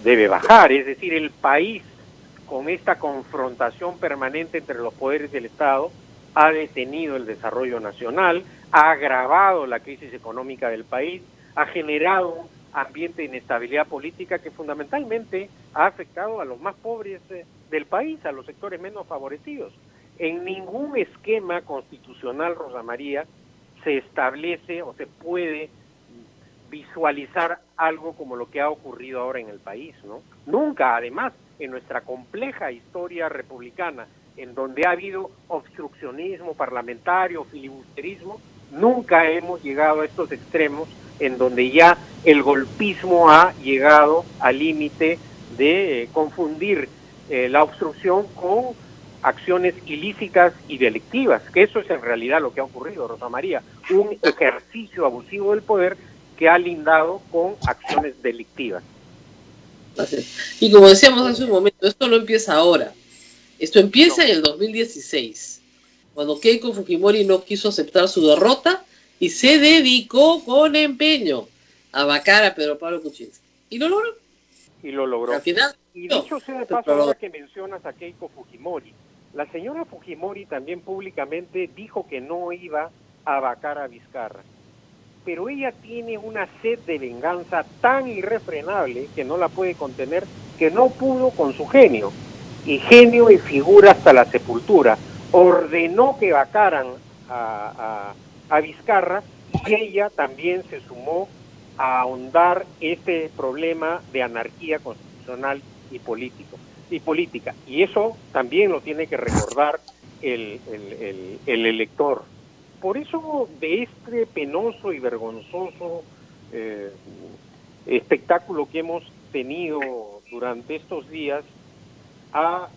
debe bajar, es decir, el país con esta confrontación permanente entre los poderes del Estado ha detenido el desarrollo nacional, ha agravado la crisis económica del país, ha generado un ambiente de inestabilidad política que fundamentalmente ha afectado a los más pobres del país, a los sectores menos favorecidos. En ningún esquema constitucional, Rosa María, se establece o se puede visualizar algo como lo que ha ocurrido ahora en el país, ¿no? Nunca, además, en nuestra compleja historia republicana, en donde ha habido obstruccionismo parlamentario, filibusterismo, nunca hemos llegado a estos extremos en donde ya el golpismo ha llegado al límite de confundir la obstrucción con acciones ilícitas y delictivas, que eso es en realidad lo que ha ocurrido, Rosa María, un ejercicio abusivo del poder que ha lindado con acciones delictivas.
Y como decíamos hace un momento, esto no empieza ahora, esto empieza en el 2016, cuando Keiko Fujimori no quiso aceptar su derrota y se dedicó con empeño a vacar a Pedro Pablo Kuczynski. Y lo logró. Al final,
y dicho sea de paso, ahora que mencionas a Keiko Fujimori, la señora Fujimori también públicamente dijo que no iba a vacar a Vizcarra. Pero ella tiene una sed de venganza tan irrefrenable que no la puede contener, que no pudo con su genio. Y genio y figura hasta la sepultura. Ordenó que vacaran a Vizcarra y ella también se sumó a ahondar este problema de anarquía constitucional y política. Y eso también lo tiene que recordar el elector. Por eso, de este penoso y vergonzoso espectáculo que hemos tenido durante estos días,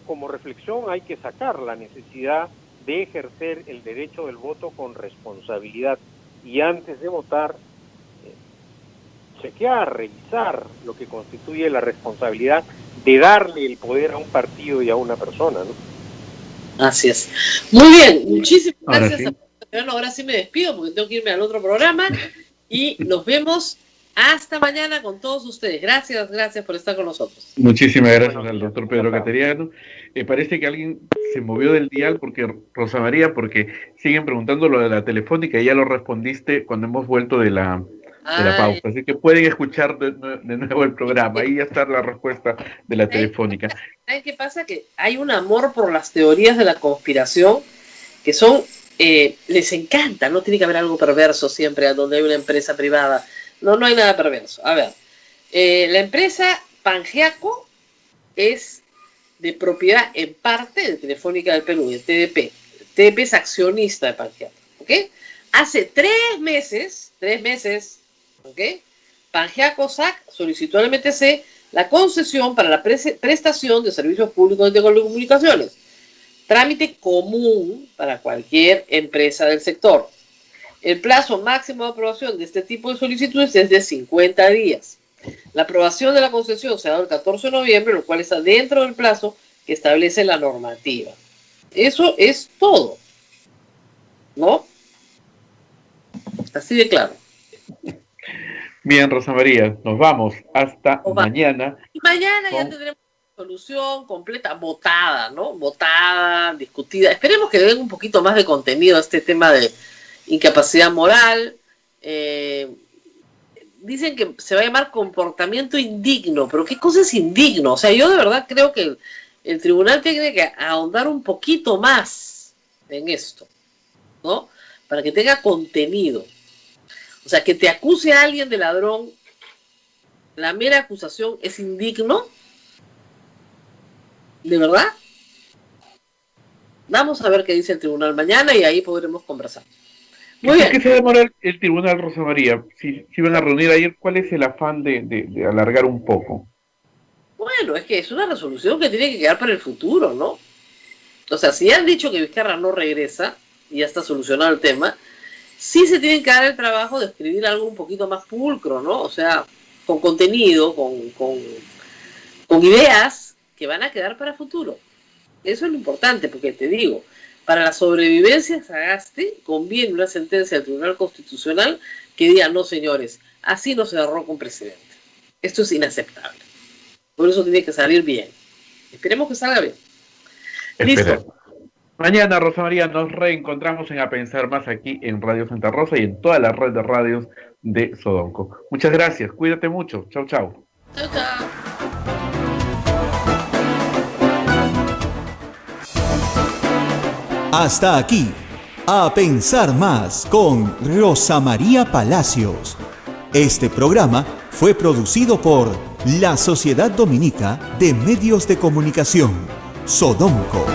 como reflexión hay que sacar la necesidad de ejercer el derecho del voto con responsabilidad y antes de votar, chequear, revisar lo que constituye la responsabilidad de darle el poder a un partido y a una persona, ¿no?
Así es. Muy bien, muchísimas gracias. Ahora sí me despido porque tengo que irme al otro programa y nos vemos hasta mañana con todos ustedes. Gracias por estar con nosotros.
Muchísimas gracias al doctor Pedro Cateriano. Parece que alguien se movió del dial, Rosa María, porque siguen preguntando lo de la telefónica y ya lo respondiste cuando hemos vuelto de la pausa. Así que pueden escuchar de nuevo el programa. Ahí ya está la respuesta de la telefónica.
¿Saben qué pasa? Que hay un amor por las teorías de la conspiración que son... les encanta, no tiene que haber algo perverso siempre donde hay una empresa privada. No hay nada perverso. A ver, la empresa Pangiaco es de propiedad en parte de Telefónica del Perú, de TDP. TDP es accionista de Pangiaco, ¿ok? Hace 3 meses, ¿ok? Pangiaco SAC solicitó al MTC la concesión para la prestación de servicios públicos de telecomunicaciones. Trámite común para cualquier empresa del sector. El plazo máximo de aprobación de este tipo de solicitudes es de 50 días. La aprobación de la concesión se ha dado el 14 de noviembre, lo cual está dentro del plazo que establece la normativa. Eso es todo, ¿no? Así de claro.
Bien, Rosa María, nos vamos hasta mañana.
Y mañana ya tendremos una solución completa, votada, ¿no? Votada, discutida. Esperemos que le den un poquito más de contenido a este tema de incapacidad moral. Dicen que se va a llamar comportamiento indigno, pero ¿qué cosa es indigno? O sea, yo de verdad creo que el tribunal tiene que ahondar un poquito más en esto, ¿no? Para que tenga contenido. O sea, que te acuse a alguien de ladrón, la mera acusación es indigno. ¿De verdad? Vamos a ver qué dice el tribunal mañana y ahí podremos conversar.
Muy bien. ¿Qué se demora el tribunal, Rosa María? Si van a reunir ayer, ¿cuál es el afán de alargar un poco?
Bueno, es que es una resolución que tiene que quedar para el futuro, ¿no? O sea, si han dicho que Vizcarra no regresa y ya está solucionado el tema, sí se tienen que dar el trabajo de escribir algo un poquito más pulcro, ¿no? O sea, con contenido, con ideas que van a quedar para el futuro. Eso es lo importante, porque te digo, para la sobrevivencia de Sagasti conviene una sentencia del Tribunal Constitucional que diga, no señores, así no se derroca un presidente. Esto es inaceptable. Por eso tiene que salir bien. Esperemos que salga bien. Listo.
Mañana, Rosa María, nos reencontramos en A Pensar Más aquí en Radio Santa Rosa y en toda la red de radios de Sodonco. Muchas gracias, cuídate mucho. Chau, chau.
Chau, chau.
Hasta aquí, A Pensar Más con Rosa María Palacios. Este programa fue producido por la Sociedad Dominica de Medios de Comunicación, Sodonco.